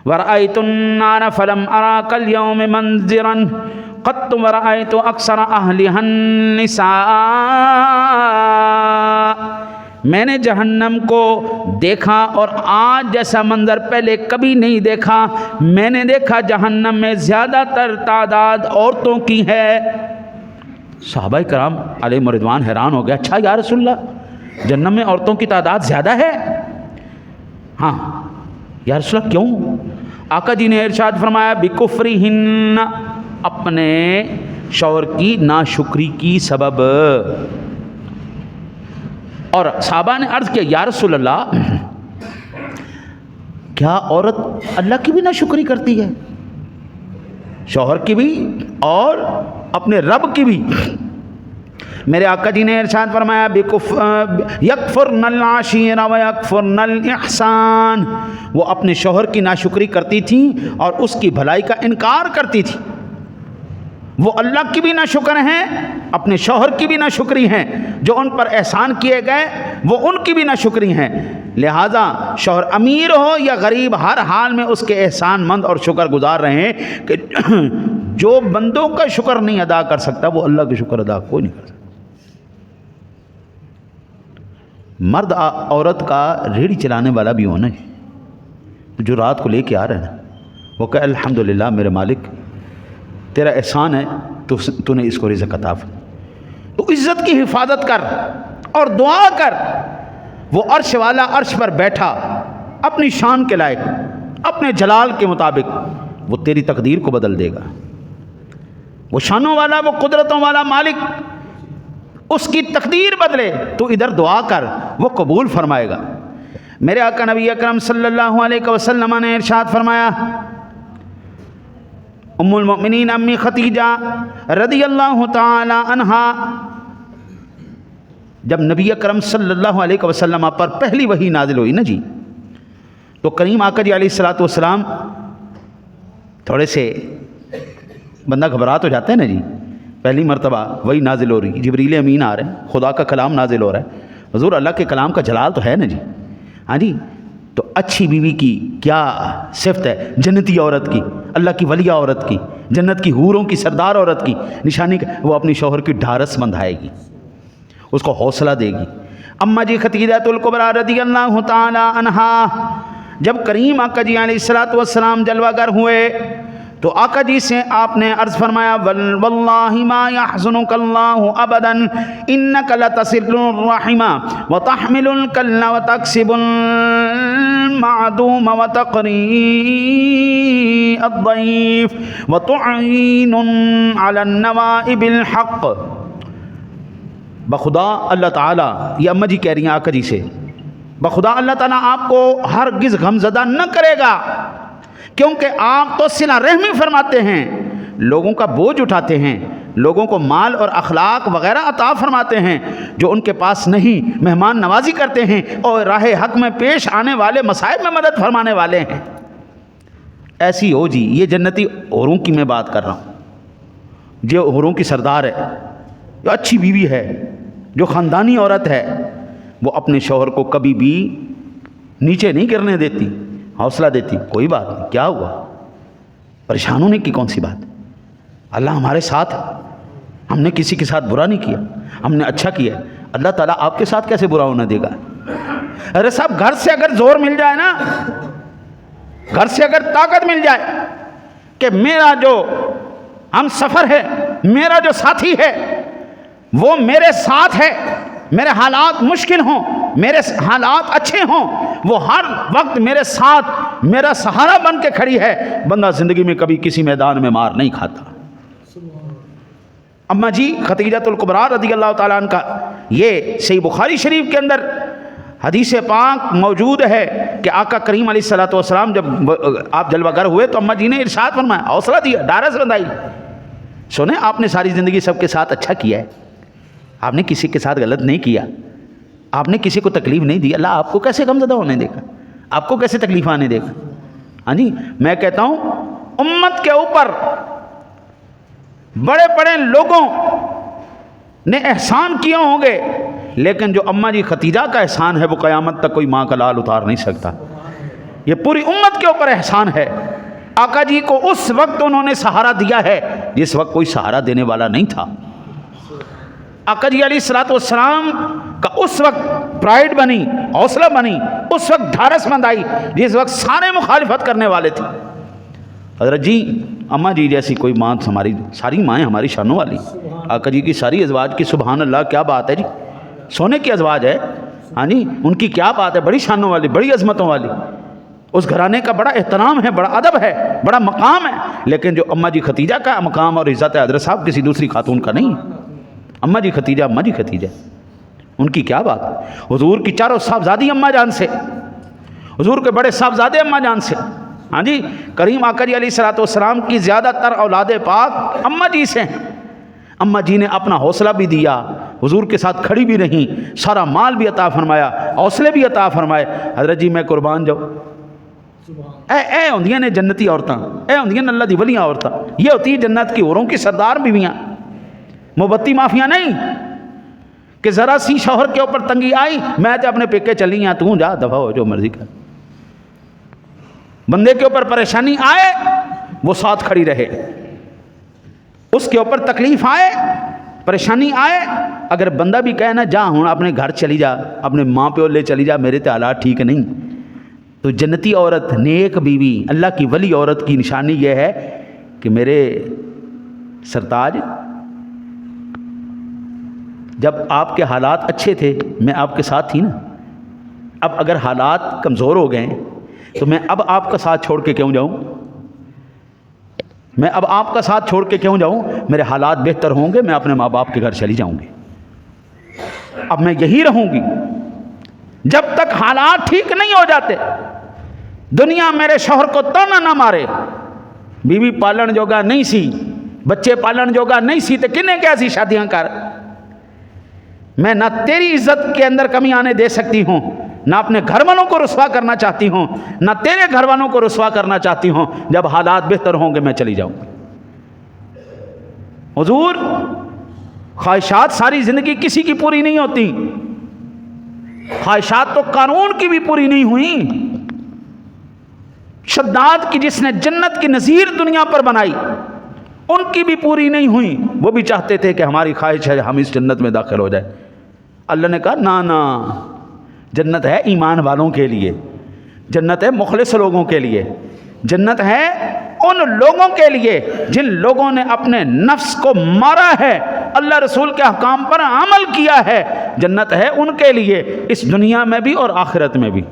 وَرَأَيْتُ النَّارَ فَلَمْ أَرَا كَالْيَوْمِ مَنْزِرًا قَطُّ وَرَأَيْتُ أَكْثَرَ أَهْلِهَا النِّسَاءَ، میں نے جہنم کو دیکھا اور آج جیسا منظر پہلے کبھی نہیں دیکھا، میں نے دیکھا جہنم میں زیادہ تر تعداد عورتوں کی ہے۔ صحابہ کرام علیہم رضوان حیران ہو گیا، اچھا یا رسول اللہ جہنم میں عورتوں کی تعداد زیادہ ہے؟ ہاں یا رسول اللہ کیوں؟ آقا جی نے ارشاد فرمایا بِكُفْرِهِنَّ، اپنے شوہر کی ناشکری کی سبب۔ اور صحابہ نے عرض کیا یا رسول اللہ کیا عورت اللہ کی بھی ناشکری کرتی ہے؟ شوہر کی بھی اور اپنے رب کی بھی؟ میرے آقا جی نے ارشاد فرمایا یکفرن العشیر و یکفرن الاحسان، وہ اپنے شوہر کی ناشکری کرتی تھیں اور اس کی بھلائی کا انکار کرتی تھی۔ وہ اللہ کی بھی ناشکر ہیں، اپنے شوہر کی بھی ناشکری ہیں، جو ان پر احسان کیے گئے وہ ان کی بھی ناشکری ہیں۔ لہٰذا شوہر امیر ہو یا غریب، ہر حال میں اس کے احسان مند اور شکر گزار رہیں کہ جو بندوں کا شکر نہیں ادا کر سکتا وہ اللہ کا شکر ادا کوئی نہیں کر سکتا۔ مرد عورت کا ریڑھی چلانے والا بھی ہونا ہے، جو رات کو لے کے آ رہا ہے نا، وہ کہ الحمدللہ میرے مالک تیرا احسان ہے، تو نے اس کو رزق عطا فرمایا۔ تو عزت کی حفاظت کر اور دعا کر، وہ عرش والا عرش پر بیٹھا اپنی شان کے لائق، اپنے جلال کے مطابق وہ تیری تقدیر کو بدل دے گا۔ وہ شانوں والا، وہ قدرتوں والا مالک اس کی تقدیر بدلے، تو ادھر دعا کر، وہ قبول فرمائے گا۔ میرے آقا نبی اکرم صلی اللہ علیہ وسلم نے ارشاد فرمایا ام المؤمنین امی خدیجہ رضی اللہ تعالی عنہا، جب نبی اکرم صلی اللہ علیہ وسلم پر پہلی وحی نازل ہوئی نا جی، تو کریم آقا جی علیہ الصلوۃ والسلام تھوڑے سے بندہ گھبرا تو جاتا ہے نا جی، پہلی مرتبہ وہی نازل ہو رہی، جبریل امین آ رہے ہیں، خدا کا کلام نازل ہو رہا ہے، حضور اللہ کے کلام کا جلال تو ہے نا جی۔ ہاں جی، تو اچھی بیوی کی کیا صفت ہے؟ جنتی عورت کی، اللہ کی ولی عورت کی، جنت کی حوروں کی سردار عورت کی نشانی، وہ اپنی شوہر کی ڈھارس بندھائے گی، اس کو حوصلہ دے گی۔ اماں جی خدیجہ الکبریٰ رضی اللہ تعالی عنہا، جب کریم آقا جی علیہ الصلوۃ والسلام جلوہ گر ہوئے تو آقا جی سے آپ نے عرض فرمایا واللہ ما یحزنک اللہ ابدا انک لتصل الرحم وتحمل الکل وتکسب المعدوم وتقری الضیف وتعین علی النوائب الحق۔ بخدا اللہ تعالیٰ، یہ اماں جی کہہ رہی ہیں آقا جی سے، بخدا اللہ تعالیٰ آپ کو ہرگز غمزدہ نہ کرے گا، کیونکہ آپ تو صلہ رحمی فرماتے ہیں، لوگوں کا بوجھ اٹھاتے ہیں، لوگوں کو مال اور اخلاق وغیرہ عطا فرماتے ہیں جو ان کے پاس نہیں، مہمان نوازی کرتے ہیں اور راہ حق میں پیش آنے والے مصائب میں مدد فرمانے والے ہیں۔ ایسی ہو جی، یہ جنتی حوروں کی میں بات کر رہا ہوں، جو حوروں کی سردار ہے، جو اچھی بیوی ہے، جو خاندانی عورت ہے، وہ اپنے شوہر کو کبھی بھی نیچے نہیں کرنے دیتی، حوصلہ دیتی، کوئی بات نہیں، کیا ہوا، پریشان ہونے کی کون سی بات، اللہ ہمارے ساتھ، ہم نے کسی کے ساتھ برا نہیں کیا، ہم نے اچھا کیا، اللہ تعالیٰ آپ کے ساتھ کیسے برا ہونے دے گا؟ ارے صاحب گھر سے اگر زور مل جائے نا، گھر سے اگر طاقت مل جائے کہ میرا جو ہم سفر ہے، میرا جو ساتھی ہے وہ میرے ساتھ ہے، میرے حالات مشکل ہوں، میرے حالات اچھے ہوں، وہ ہر وقت میرے ساتھ میرا سہارا بن کے کھڑی ہے، بندہ زندگی میں کبھی کسی میدان میں مار نہیں کھاتا۔ اماں جی خدیجۃ الکبریٰ رضی اللہ تعالیٰ عنہ کا یہ صحیح بخاری شریف کے اندر حدیث پاک موجود ہے کہ آقا کریم علیہ الصلوۃ والسلام جب آپ جلوہ گر ہوئے تو اماں جی نے ارشاد فرمایا، حوصلہ دیا، ڈھارس بندھائی، سنیں آپ نے ساری زندگی سب کے ساتھ اچھا کیا ہے، آپ نے کسی کے ساتھ غلط نہیں کیا، آپ نے کسی کو تکلیف نہیں دی، اللہ آپ کو کیسے غمزدہ ہونے دے گا، آپ کو کیسے تکلیف آنے دے گا؟ ہاں جی، میں کہتا ہوں امت کے اوپر بڑے بڑے لوگوں نے احسان کیے ہوں گے، لیکن جو اماں جی ختیجہ کا احسان ہے وہ قیامت تک کوئی ماں کا لال اتار نہیں سکتا۔ یہ پوری امت کے اوپر احسان ہے۔ آقا جی کو اس وقت انہوں نے سہارا دیا ہے جس وقت کوئی سہارا دینے والا نہیں تھا۔ آقا جی علیہ الصلوۃ والسلام کا اس وقت پرائیڈ بنی، حوصلہ بنی، اس وقت ڈھارس مند آئی جس وقت سارے مخالفت کرنے والے تھے۔ حضرت جی اماں جی جیسی کوئی ماں ہماری، ساری مائیں ہماری شانوں والی، آقا جی کی ساری ازواج کی سبحان اللہ کیا بات ہے جی، سونے کی ازواج ہے، ہاں جی، ان کی کیا بات ہے، بڑی شانوں والی، بڑی عظمتوں والی، اس گھرانے کا بڑا احترام ہے، بڑا ادب ہے، بڑا مقام ہے، لیکن جو اماں جی ختیجہ کا مقام اور عزت ہے حضرت صاحب کسی دوسری خاتون کا نہیں ہے۔ اماں جی ختیجہ، اماں جی ختیجہ، ان کی کیا بات ہے، حضور کی چاروں صاحبزادی اماں جان سے، حضور کے بڑے صاحبزادے اماں جان سے، ہاں جی، کریم آقا جی علیہ الصلوۃ والسلام کی زیادہ تر اولاد پاک اماں جی سے ہیں۔ اماں جی نے اپنا حوصلہ بھی دیا، حضور کے ساتھ کھڑی بھی رہیں، سارا مال بھی عطا فرمایا، حوصلے بھی عطا فرمائے۔ حضرت جی میں قربان جاؤ، اے ہوندیاں نے جنتی عورتاں، اے ہوندیاں اللہ دی ولیاں عورتاں، یہ ہوتی جنت کی حوروں کی سردار بیویاں، محبتی مافیاں نہیں کہ ذرا سی شوہر کے اوپر تنگی آئی میں تے اپنے پیکے چلی ہیں، تو جا دفع ہو جو مرضی کر۔ بندے کے اوپر پریشانی آئے وہ ساتھ کھڑی رہے، اس کے اوپر تکلیف آئے، پریشانی آئے، اگر بندہ بھی کہے نا جا ہوں اپنے گھر چلی جا، اپنے ماں پیو لے چلی جا، میرے تے حالات ٹھیک نہیں، تو جنتی عورت، نیک بیوی، اللہ کی ولی عورت کی نشانی یہ ہے کہ میرے سرتاج جب آپ کے حالات اچھے تھے میں آپ کے ساتھ تھی نا، اب اگر حالات کمزور ہو گئے تو میں اب آپ کا ساتھ چھوڑ کے کیوں جاؤں، میں اب آپ کا ساتھ چھوڑ کے کیوں جاؤں، میرے حالات بہتر ہوں گے میں اپنے ماں باپ کے گھر چلی جاؤں گی، اب میں یہی رہوں گی جب تک حالات ٹھیک نہیں ہو جاتے۔ دنیا میرے شوہر کو تانا نہ مارے، بیوی پالن جوگا نہیں سی، بچے پالن جوگا نہیں سی تے کنے کیا سی شادیاں کر، میں نہ تیری عزت کے اندر کمی آنے دے سکتی ہوں، نہ اپنے گھر والوں کو رسوا کرنا چاہتی ہوں، نہ تیرے گھر والوں کو رسوا کرنا چاہتی ہوں، جب حالات بہتر ہوں گے میں چلی جاؤں گی۔ حضور خواہشات ساری زندگی کسی کی پوری نہیں ہوتی، خواہشات تو قارون کی بھی پوری نہیں ہوئی، شداد کی جس نے جنت کی نظیر دنیا پر بنائی ان کی بھی پوری نہیں ہوئی، وہ بھی چاہتے تھے کہ ہماری خواہش ہے ہم اس جنت میں داخل ہو جائے، اللہ نے کہا نا جنت ہے ایمان والوں کے لیے، جنت ہے مخلص لوگوں کے لیے، جنت ہے ان لوگوں کے لیے جن لوگوں نے اپنے نفس کو مارا ہے، اللہ رسول کے احکام پر عمل کیا ہے، جنت ہے ان کے لیے اس دنیا میں بھی اور آخرت میں بھی۔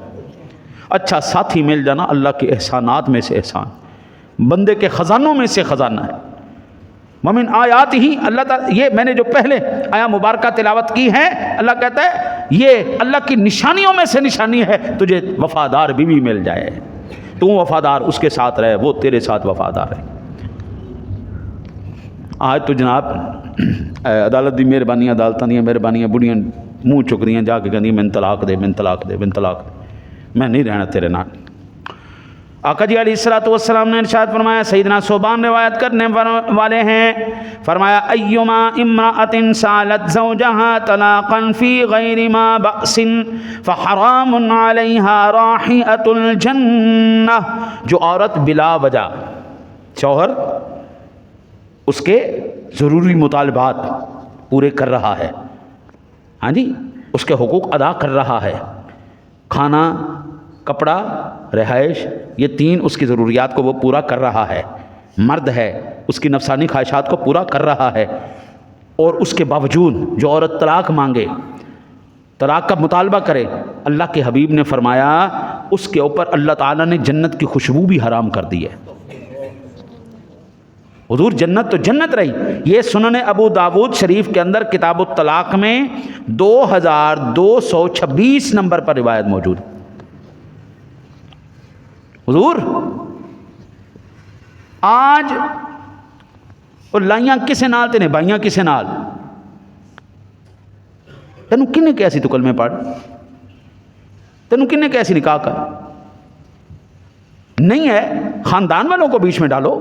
اچھا ساتھی مل جانا اللہ کے احسانات میں سے احسان، بندے کے خزانوں میں سے خزانہ ہے۔ ومن آیات ہی اللہ تعالیٰ، یہ میں نے جو پہلے آیا مبارکہ تلاوت کی ہے، اللہ کہتا ہے یہ اللہ کی نشانیوں میں سے نشانی ہے، تجھے وفادار بیوی مل جائے، تو وفادار اس کے ساتھ رہے، وہ تیرے ساتھ وفادار ہے۔ آج تو جناب عدالت دی مہربانی، عدالتاں دی مہربانیاں بڑیاں منہ چک رہی ہیں جا کے کہندی من طلاق دے، من طلاق دے، من طلاق دے، میں نہیں رہنا تیرے نال۔ آقا جی علیہ الصلوۃ والسلام نے ارشاد فرمایا، سیدنا صوبان روایت کرنے والے ہیں، فرمایا ایما امرأۃ سالت زوجہا طلاقا فی غیر ما بأس فحرام علیہا رائحۃ الجنہ، جو عورت بلا وجہ شوہر اس کے ضروری مطالبات پورے کر رہا ہے، ہاں جی اس کے حقوق ادا کر رہا ہے، کھانا، کپڑا، رہائش، یہ 3 اس کی ضروریات کو وہ پورا کر رہا ہے، مرد ہے اس کی نفسانی خواہشات کو پورا کر رہا ہے، اور اس کے باوجود جو عورت طلاق مانگے، طلاق کا مطالبہ کرے، اللہ کے حبیب نے فرمایا اس کے اوپر اللہ تعالیٰ نے جنت کی خوشبو بھی حرام کر دی ہے۔ حضور جنت تو جنت رہی۔ یہ سنن ابو داود شریف کے اندر کتاب الطلاق میں 2226 نمبر پر روایت موجود ہے۔ حضور آج اور لائیاں کسے نال تے نبھائیاں کسے نال؟ تینوں کنے کیسی تو کلمے پڑھ، تینوں کنے کیسی نکاح کر؟ نہیں ہے، خاندان والوں کو بیچ میں ڈالو،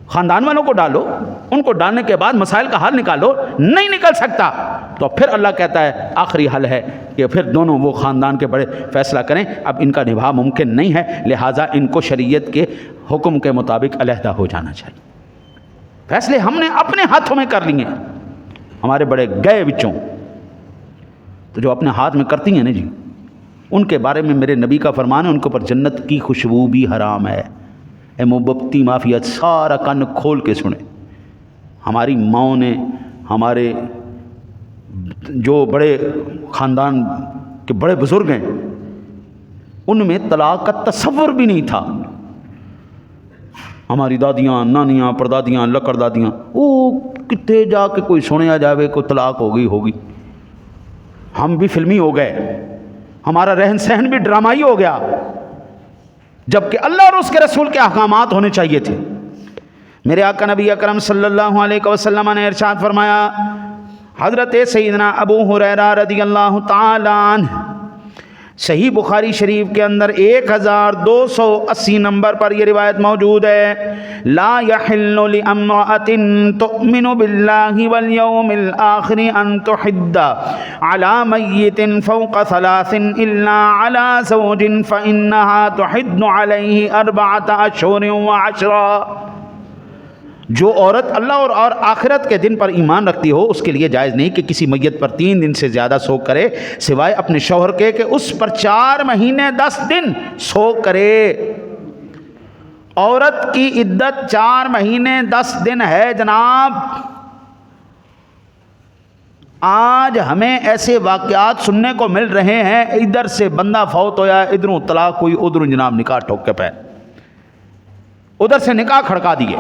خاندان والوں کو ڈالو، ان کو ڈالنے کے بعد مسائل کا حل نکالو۔ نہیں نکل سکتا تو پھر اللہ کہتا ہے آخری حل ہے کہ پھر دونوں وہ خاندان کے بڑے فیصلہ کریں، اب ان کا نبھا ممکن نہیں ہے، لہٰذا ان کو شریعت کے حکم کے مطابق علیحدہ ہو جانا چاہیے۔ فیصلے ہم نے اپنے ہاتھوں میں کر لیے، ہمارے بڑے گئے بچوں تو جو اپنے ہاتھ میں کرتی ہیں نا جی، ان کے بارے میں میرے نبی کا فرمان ہے ان کے اوپر جنت کی خوشبو بھی حرام ہے۔ اے مبتی مافیا سارا کان کھول کے سنیں، ہماری ماؤں نے، ہمارے جو بڑے خاندان کے بڑے بزرگ ہیں، ان میں طلاق کا تصور بھی نہیں تھا۔ ہماری دادیاں، نانیاں، پردادیاں، لکڑ دادیاں، وہ کتے جا کے کوئی سنیا جاوے کوئی طلاق ہوگی۔ ہم بھی فلمی ہو گئے، ہمارا رہن سہن بھی ڈرامائی ہو گیا، جبکہ اللہ اور اس کے رسول کے احکامات ہونے چاہیے تھے۔ میرے آقا نبی اکرم صلی اللہ علیہ وسلم نے ارشاد فرمایا، حضرت سیدنا ابو ہریرہ رضی اللہ تعالیٰ عنہ، صحیح بخاری شریف کے اندر 1280 نمبر پر یہ روایت موجود ہے، لا یحل لامرأة تؤمن باللہ والیوم الآخر ان تحد علی میت فوق 3 الا علی زوج فانها تحد علیہ 4 اشہر و10۔ جو عورت اللہ اور آخرت کے دن پر ایمان رکھتی ہو اس کے لیے جائز نہیں کہ کسی میت پر 3 دن سے زیادہ سوگ کرے، سوائے اپنے شوہر کے کہ اس پر 4 مہینے 10 دن سوگ کرے۔ عورت کی عدت 4 مہینے 10 دن ہے جناب۔ آج ہمیں ایسے واقعات سننے کو مل رہے ہیں، ادھر سے بندہ فوت ہویا، ادھروں طلاق ہوئی، ادھروں جناب نکاح ٹھوک کے پہ، ادھر سے نکاح کھڑکا دیے۔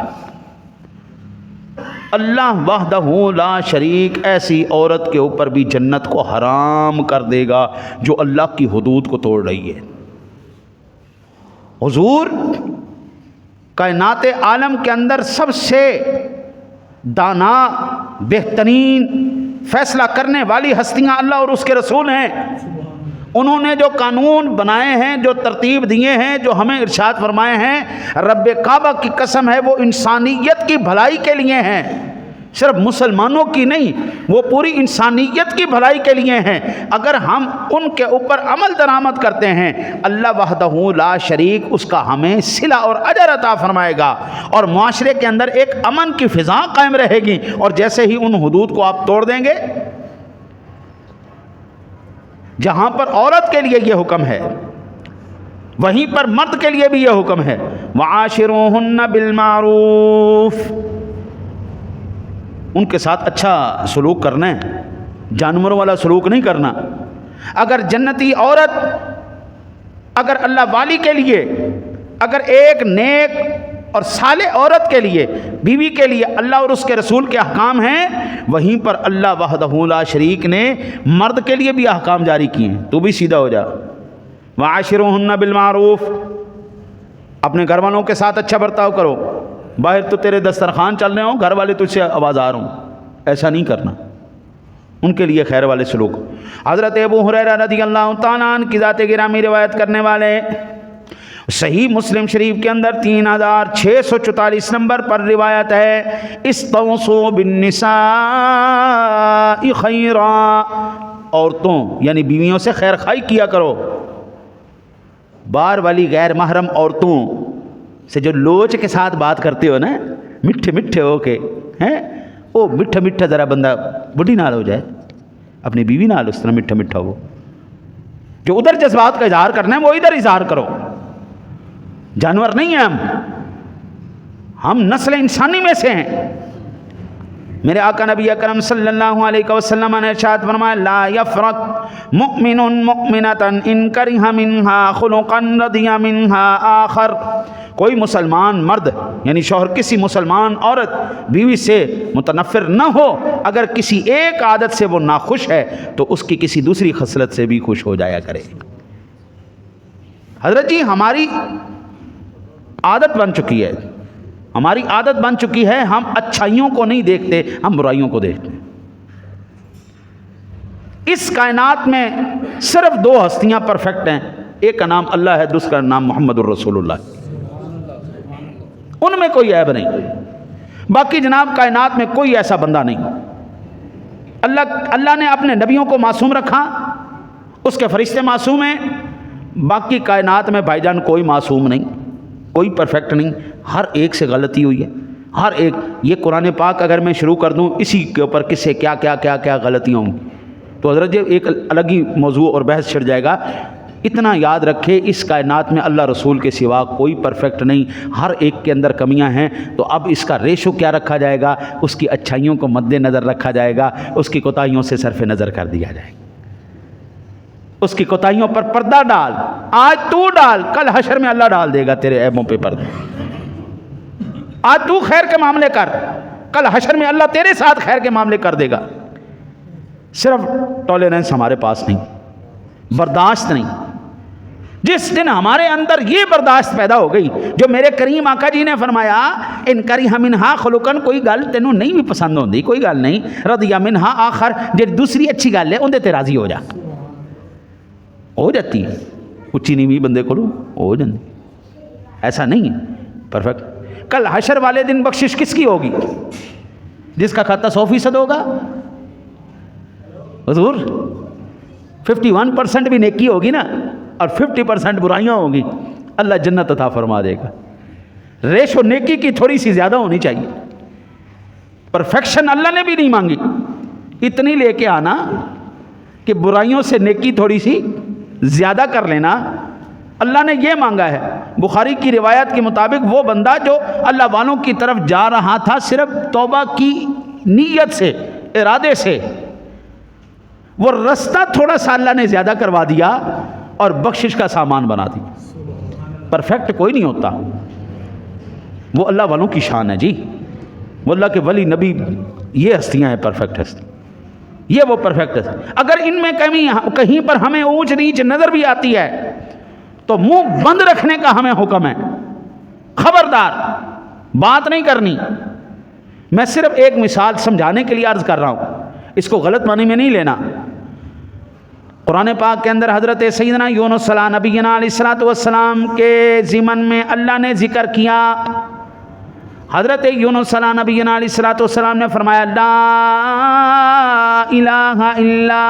اللہ وحدہ لا شریک ایسی عورت کے اوپر بھی جنت کو حرام کر دے گا جو اللہ کی حدود کو توڑ رہی ہے۔ حضور کائنات عالم کے اندر سب سے دانا، بہترین فیصلہ کرنے والی ہستیاں اللہ اور اس کے رسول ہیں۔ انہوں نے جو قانون بنائے ہیں، جو ترتیب دیے ہیں، جو ہمیں ارشاد فرمائے ہیں، رب کعبہ کی قسم ہے وہ انسانیت کی بھلائی کے لیے ہیں، صرف مسلمانوں کی نہیں، وہ پوری انسانیت کی بھلائی کے لیے ہیں۔ اگر ہم ان کے اوپر عمل درآمد کرتے ہیں، اللہ وحدہ لا شریک اس کا ہمیں صلہ اور اجر عطا فرمائے گا، اور معاشرے کے اندر ایک امن کی فضا قائم رہے گی۔ اور جیسے ہی ان حدود کو آپ توڑ دیں گے، جہاں پر عورت کے لیے یہ حکم ہے وہیں پر مرد کے لیے بھی یہ حکم ہے، وعاشروہن بالمعروف، ان کے ساتھ اچھا سلوک کرنا ہے، جانوروں والا سلوک نہیں کرنا۔ اگر جنتی عورت، اگر اللہ والی کے لیے، اگر ایک نیک اور صالح عورت کے لیے، بیوی کے لیے اللہ اور اس کے رسول کے احکام ہیں، وہیں پر اللہ وحدہ لا شریک نے مرد کے لیے بھی احکام جاری کیے ہیں۔ تو بھی سیدھا ہو جا، وعاشروہن بالمعروف، اپنے گھر والوں کے ساتھ اچھا برتاؤ کرو۔ باہر تو تیرے دسترخوان چل رہے ہوں، گھر والے تجھ سے آواز آ رہا ہوں، ایسا نہیں کرنا، ان کے لیے خیر والے سلوک۔ حضرت ابو ہریرہ رضی اللہ تعالیٰ عنہ کی ذات گرامی روایت کرنے والے، صحیح مسلم شریف کے اندر 3644 نمبر پر روایت ہے، استوصوا بالنساء خیرا، عورتوں یعنی بیویوں سے خیر خواہی کیا کرو۔ باہر والی غیر محرم عورتوں سے جو لوچ کے ساتھ بات کرتے ہو نا، میٹھے میٹھے ہو کے ہیں، وہ میٹھا میٹھا ذرا بندہ بڈھی نال ہو جائے، اپنی بیوی نال اس طرح میٹھا میٹھا ہو. جو ادھر جذبات کا اظہار کرنا ہے وہ ادھر اظہار کرو. جانور نہیں ہیں ہم نسل انسانی میں سے ہیں. میرے آقا نبی اکرم صلی اللہ علیہ وسلم نے ارشاد فرمایا لا یفرق مؤمن مؤمنۃ ان کرہ منها خلقا رضی منها آخر. کوئی مسلمان مرد یعنی شوہر کسی مسلمان عورت بیوی سے متنفر نہ ہو اگر کسی ایک عادت سے وہ ناخوش ہے تو اس کی کسی دوسری خصلت سے بھی خوش ہو جایا کرے. حضرت جی ہماری عادت بن چکی ہے, ہماری عادت بن چکی ہے, ہم اچھائیوں کو نہیں دیکھتے, ہم برائیوں کو دیکھتے ہیں. اس کائنات میں صرف دو ہستیاں پرفیکٹ ہیں, ایک کا نام اللہ ہے, دوسرا کا نام محمد الرسول اللہ. ان میں کوئی عیب نہیں. باقی جناب کائنات میں کوئی ایسا بندہ نہیں. اللہ نے اپنے نبیوں کو معصوم رکھا, اس کے فرشتے معصوم ہیں. باقی کائنات میں بھائی جان کوئی معصوم نہیں, کوئی پرفیکٹ نہیں, ہر ایک سے غلطی ہوئی ہے, ہر ایک. یہ قرآن پاک اگر میں شروع کر دوں اسی کے اوپر کس سے کیا کیا کیا کیا غلطیاں ہوں تو حضرت جی ایک الگ ہی موضوع اور بحث چھڑ جائے گا. اتنا یاد رکھے اس کائنات میں اللہ رسول کے سوا کوئی پرفیکٹ نہیں, ہر ایک کے اندر کمیاں ہیں. تو اب اس کا ریشو کیا رکھا جائے گا؟ اس کی اچھائیوں کو مد نظر رکھا جائے گا, اس کی کوتاہیوں سے صرف نظر کر دیا جائے گا. اس کی کوتاہیوں پر پردہ ڈال, آج تو ڈال, کل حشر میں اللہ ڈال دے گا تیرے عیبوں پہ پردہ. آج تو خیر کے معاملے کر, کل حشر میں اللہ تیرے ساتھ خیر کے معاملے کر دے گا. صرف ٹالرنس ہمارے پاس نہیں, برداشت نہیں. جس دن ہمارے اندر یہ برداشت پیدا ہو گئی جو میرے کریم آقا جی نے فرمایا ان کرہ منہا خلقن, کوئی گل تینوں نہیں بھی پسند ہوندی, کوئی گل نہیں, رضی منہا آخر, جی دوسری اچھی گل ہے اندے تے راضی ہو جا. ہو جاتی ہے اچھی نیوی بندے کو ہو جاتی, ایسا نہیں ہے پرفیکٹ. کل حشر والے دن بخشش کس کی ہوگی؟ جس کا کھاتا 100% ہوگا. حضور 51% بھی نیکی ہوگی نا اور 50% برائیاں ہوگی, اللہ جنت عطا فرما دے گا. ریشو نیکی کی تھوڑی سی زیادہ ہونی چاہیے. پرفیکشن اللہ نے بھی نہیں مانگی, اتنی لے کے آنا کہ برائیوں سے نیکی تھوڑی سی زیادہ کر لینا, اللہ نے یہ مانگا ہے. بخاری کی روایت کے مطابق وہ بندہ جو اللہ والوں کی طرف جا رہا تھا صرف توبہ کی نیت سے, ارادے سے, وہ رستہ تھوڑا سا اللہ نے زیادہ کروا دیا اور بخشش کا سامان بنا دیا. پرفیکٹ کوئی نہیں ہوتا, وہ اللہ والوں کی شان ہے جی. وہ اللہ کے ولی نبی یہ ہستیاں ہیں پرفیکٹ ہستی, یہ وہ پرفیکٹ ہے. اگر ان میں کہیں پر ہمیں اونچ نیچ نظر بھی آتی ہے تو منہ بند رکھنے کا ہمیں حکم ہے. خبردار بات نہیں کرنی. میں صرف ایک مثال سمجھانے کے لیے عرض کر رہا ہوں, اس کو غلط معنی میں نہیں لینا. قرآن پاک کے اندر حضرت سیدنا یونس علیہ نبینا علیہ السلام کے ضمن میں اللہ نے ذکر کیا. حضرت یونس علیہ نبینا علیہ السلام نے فرمایا لا الہ الا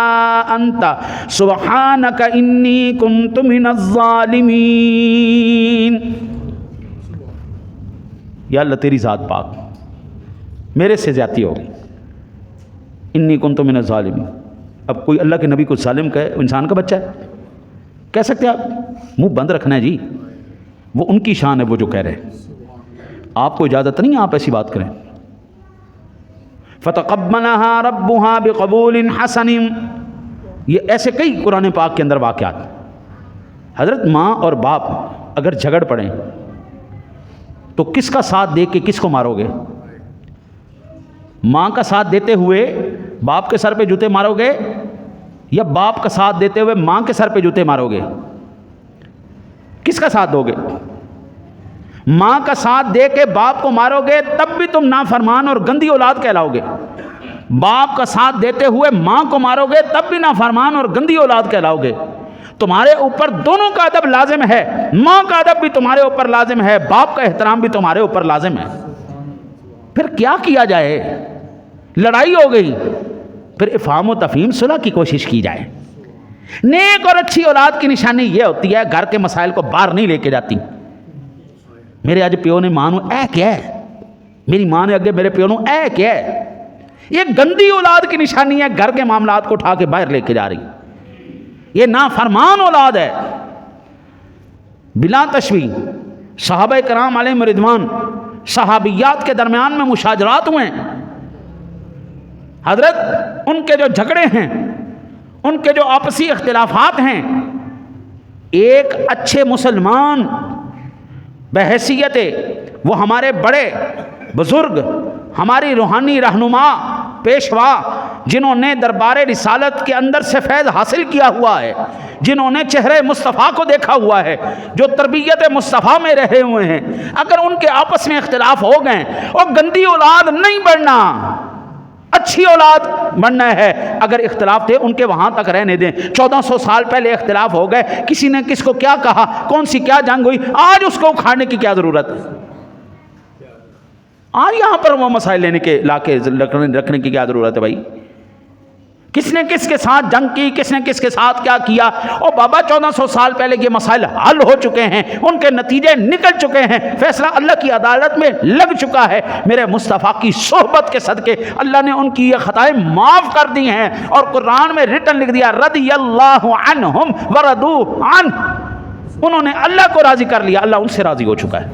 انت سبحانک انی کنت من الظالمین. یا اللہ تیری ذات پاک, میرے سے زیادتی ہوگی. انی کنت من الظالمین. اب کوئی اللہ کے نبی کو ظالم کہے, انسان کا بچہ ہے, کہہ سکتے آپ؟ منہ بند رکھنا ہے جی, وہ ان کی شان ہے وہ جو کہہ رہے ہیں. آپ کو اجازت نہیں آپ ایسی بات کریں. فتقبلها ربها بقبول حسن. یہ ایسے کئی قرآن پاک کے اندر واقعات. حضرت ماں اور باپ اگر جھگڑ پڑیں تو کس کا ساتھ دے کے کس کو مارو گے؟ ماں کا ساتھ دیتے ہوئے باپ کے سر پہ جوتے مارو گے یا باپ کا ساتھ دیتے ہوئے ماں کے سر پہ جوتے مارو گے؟ کس کا ساتھ دو گے؟ ماں کا ساتھ دے کے باپ کو مارو گے تب بھی تم نافرمان اور گندی اولاد کہلاؤ گے. باپ کا ساتھ دیتے ہوئے ماں کو مارو گے تب بھی نافرمان اور گندی اولاد کہلاؤ گے. تمہارے اوپر دونوں کا ادب لازم ہے. ماں کا ادب بھی تمہارے اوپر لازم ہے, باپ کا احترام بھی تمہارے اوپر لازم ہے. پھر کیا کیا جائے؟ لڑائی ہو گئی, پھر افہام و تفہیم صلح کی کوشش کی جائے. نیک اور اچھی اولاد کی نشانی یہ ہوتی ہے گھر کے مسائل کو باہر نہیں لے کے جاتی. میرے اج پیو نے ماں نو اے کیا ہے, میری ماں نے اگے میرے پیو نو اے کیا ہے. یہ گندی اولاد کی نشانی ہے، گھر کے معاملات کو اٹھا کے باہر لے کے جا رہی، یہ نافرمان اولاد ہے۔ بلا تشبیہ صحابہ کرام علیہم رضوان، صحابیات کے درمیان میں مشاجرات ہوئے ہیں حضرت، ان کے جو جھگڑے ہیں، ان کے جو آپسی اختلافات ہیں، ایک اچھے مسلمان بحیثیت وہ ہمارے بڑے بزرگ، ہماری روحانی رہنما پیشوا، جنہوں نے دربار رسالت کے اندر سے فیض حاصل کیا ہوا ہے، جنہوں نے چہرے مصطفیٰ کو دیکھا ہوا ہے، جو تربیت مصطفیٰ میں رہے ہوئے ہیں، اگر ان کے آپس میں اختلاف ہو گئے اور گندی اولاد نہیں بڑھنا، اچھی اولاد بننا ہے، اگر اختلاف تھے ان کے وہاں تک رہنے دیں۔ 1400 سال پہلے اختلاف ہو گئے، کسی نے کس کو کیا کہا، کون سی کیا جنگ ہوئی، آج اس کو اکھاڑنے کی کیا ضرورت ہے؟ آج یہاں پر وہ مسائل لینے کے لا کے رکھنے کی کیا ضرورت ہے بھائی؟ کس نے کس کے ساتھ جنگ کی، کس نے کس کے ساتھ کیا کیا؟ اور بابا 1400 سال پہلے یہ مسائل حل ہو چکے ہیں، ان کے نتیجے نکل چکے ہیں، فیصلہ اللہ کی عدالت میں لگ چکا ہے۔ میرے مصطفیٰ کی صحبت کے صدقے اللہ نے ان کی یہ خطائیں معاف کر دی ہیں، اور قرآن میں ریٹن لکھ دیا رضی اللہ عنہم ورضوا عنہ، انہوں نے اللہ کو راضی کر لیا، اللہ ان سے راضی ہو چکا ہے۔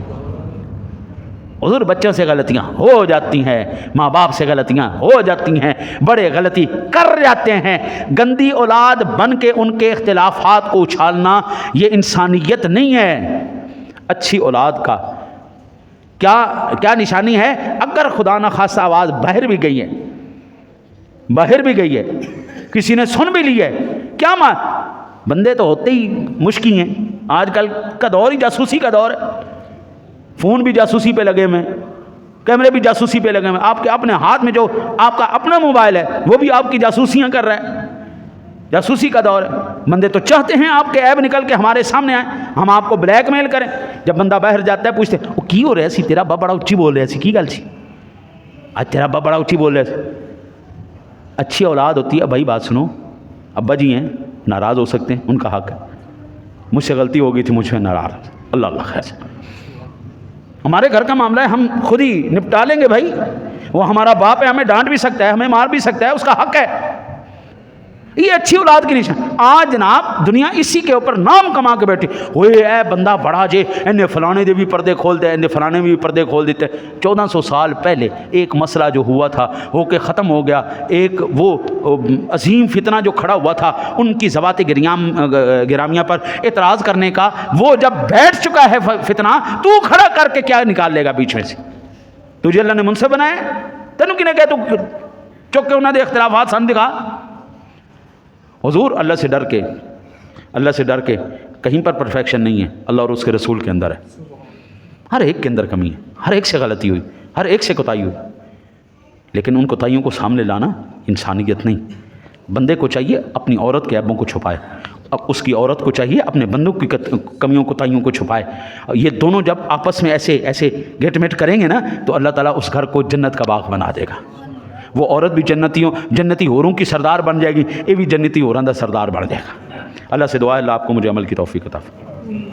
حضور بچوں سے غلطیاں ہو جاتی ہیں، ماں باپ سے غلطیاں ہو جاتی ہیں، بڑے غلطی کر جاتے ہیں، گندی اولاد بن کے ان کے اختلافات کو اچھالنا یہ انسانیت نہیں ہے۔ اچھی اولاد کا کیا نشانی ہے؟ اگر خدا نہ خاصہ آواز باہر بھی گئی ہے، کسی نے سن بھی لی ہے، کیا بندے تو ہوتے ہی مشکل ہیں، آج کل کا دور ہی جاسوسی کا دور ہے، فون بھی جاسوسی پہ لگے ہوئے، کیمرے بھی جاسوسی پہ لگے ہوئے، آپ کے اپنے ہاتھ میں جو آپ کا اپنا موبائل ہے وہ بھی آپ کی جاسوسیاں کر رہا ہے، جاسوسی کا دور ہے۔ بندے تو چاہتے ہیں آپ کے عیب نکل کے ہمارے سامنے آئیں، ہم آپ کو بلیک میل کریں۔ جب بندہ باہر جاتا ہے پوچھتے ہیں وہ کی ہو رہا سی، تیرا ابا بڑا اچھی بول رہا سی، کی گل سی آج تیرا ابا بڑا اچھی بول رہا سی۔ اچھی اولاد ہوتی ہے، بھائی بات سنو، ابا جی ہیں ناراض ہو سکتے ہیں، ان کا حق ہے، مجھ سے غلطی ہو گئی تھی، مجھ سے ناراض، اللہ خیر، ہمارے گھر کا معاملہ ہے، ہم خود ہی نپٹا لیں گے بھائی، وہ ہمارا باپ ہے، ہمیں ڈانٹ بھی سکتا ہے، ہمیں مار بھی سکتا ہے، اس کا حق ہے۔ یہ اچھی اولاد کی نشان۔ آج جناب دنیا اسی کے اوپر نام کما کے بیٹھی، ہوئے اے بندہ بڑا جے، انہیں فلانے دے بھی پردے کھول دے، انہیں فلانے بھی پردے کھول دیتے۔ 1400 سال پہلے ایک مسئلہ جو ہوا تھا ہو کے ختم ہو گیا، ایک وہ عظیم فتنہ جو کھڑا ہوا تھا ان کی ذوات گرامیہ پر اعتراض کرنے کا، وہ جب بیٹھ چکا ہے فتنہ، تو کھڑا کر کے کیا نکال لے گا بیچ میں سے؟ تجھے اللہ نے منصف بنایا، تینوں کنے کہ تو چک کے انہوں نے اختلافات سن دکھا۔ حضور اللہ سے ڈر کے کہیں پر پرفیکشن نہیں ہے، اللہ اور اس کے رسول کے اندر ہے، ہر ایک کے اندر کمی ہے، ہر ایک سے غلطی ہوئی، ہر ایک سے کوتاہی ہوئی، لیکن ان کوتاہیوں کو سامنے لانا انسانیت نہیں۔ بندے کو چاہیے اپنی عورت کے عیبوں کو چھپائے، اب اس کی عورت کو چاہیے اپنے بندوں کی کمیوں کوتاہیوں کو چھپائے۔ یہ دونوں جب آپس میں ایسے گیٹ میٹ کریں گے نا تو اللہ تعالیٰ اس گھر کو جنت کا باغ بنا دے گا۔ وہ عورت بھی جنتی حوروں کی سردار بن جائے گی، یہ بھی جنتی حوراں دا سردار بن جائے گا۔ اللہ سے دعا ہے اللہ آپ کو مجھے عمل کی توفیق عطا فرمائے۔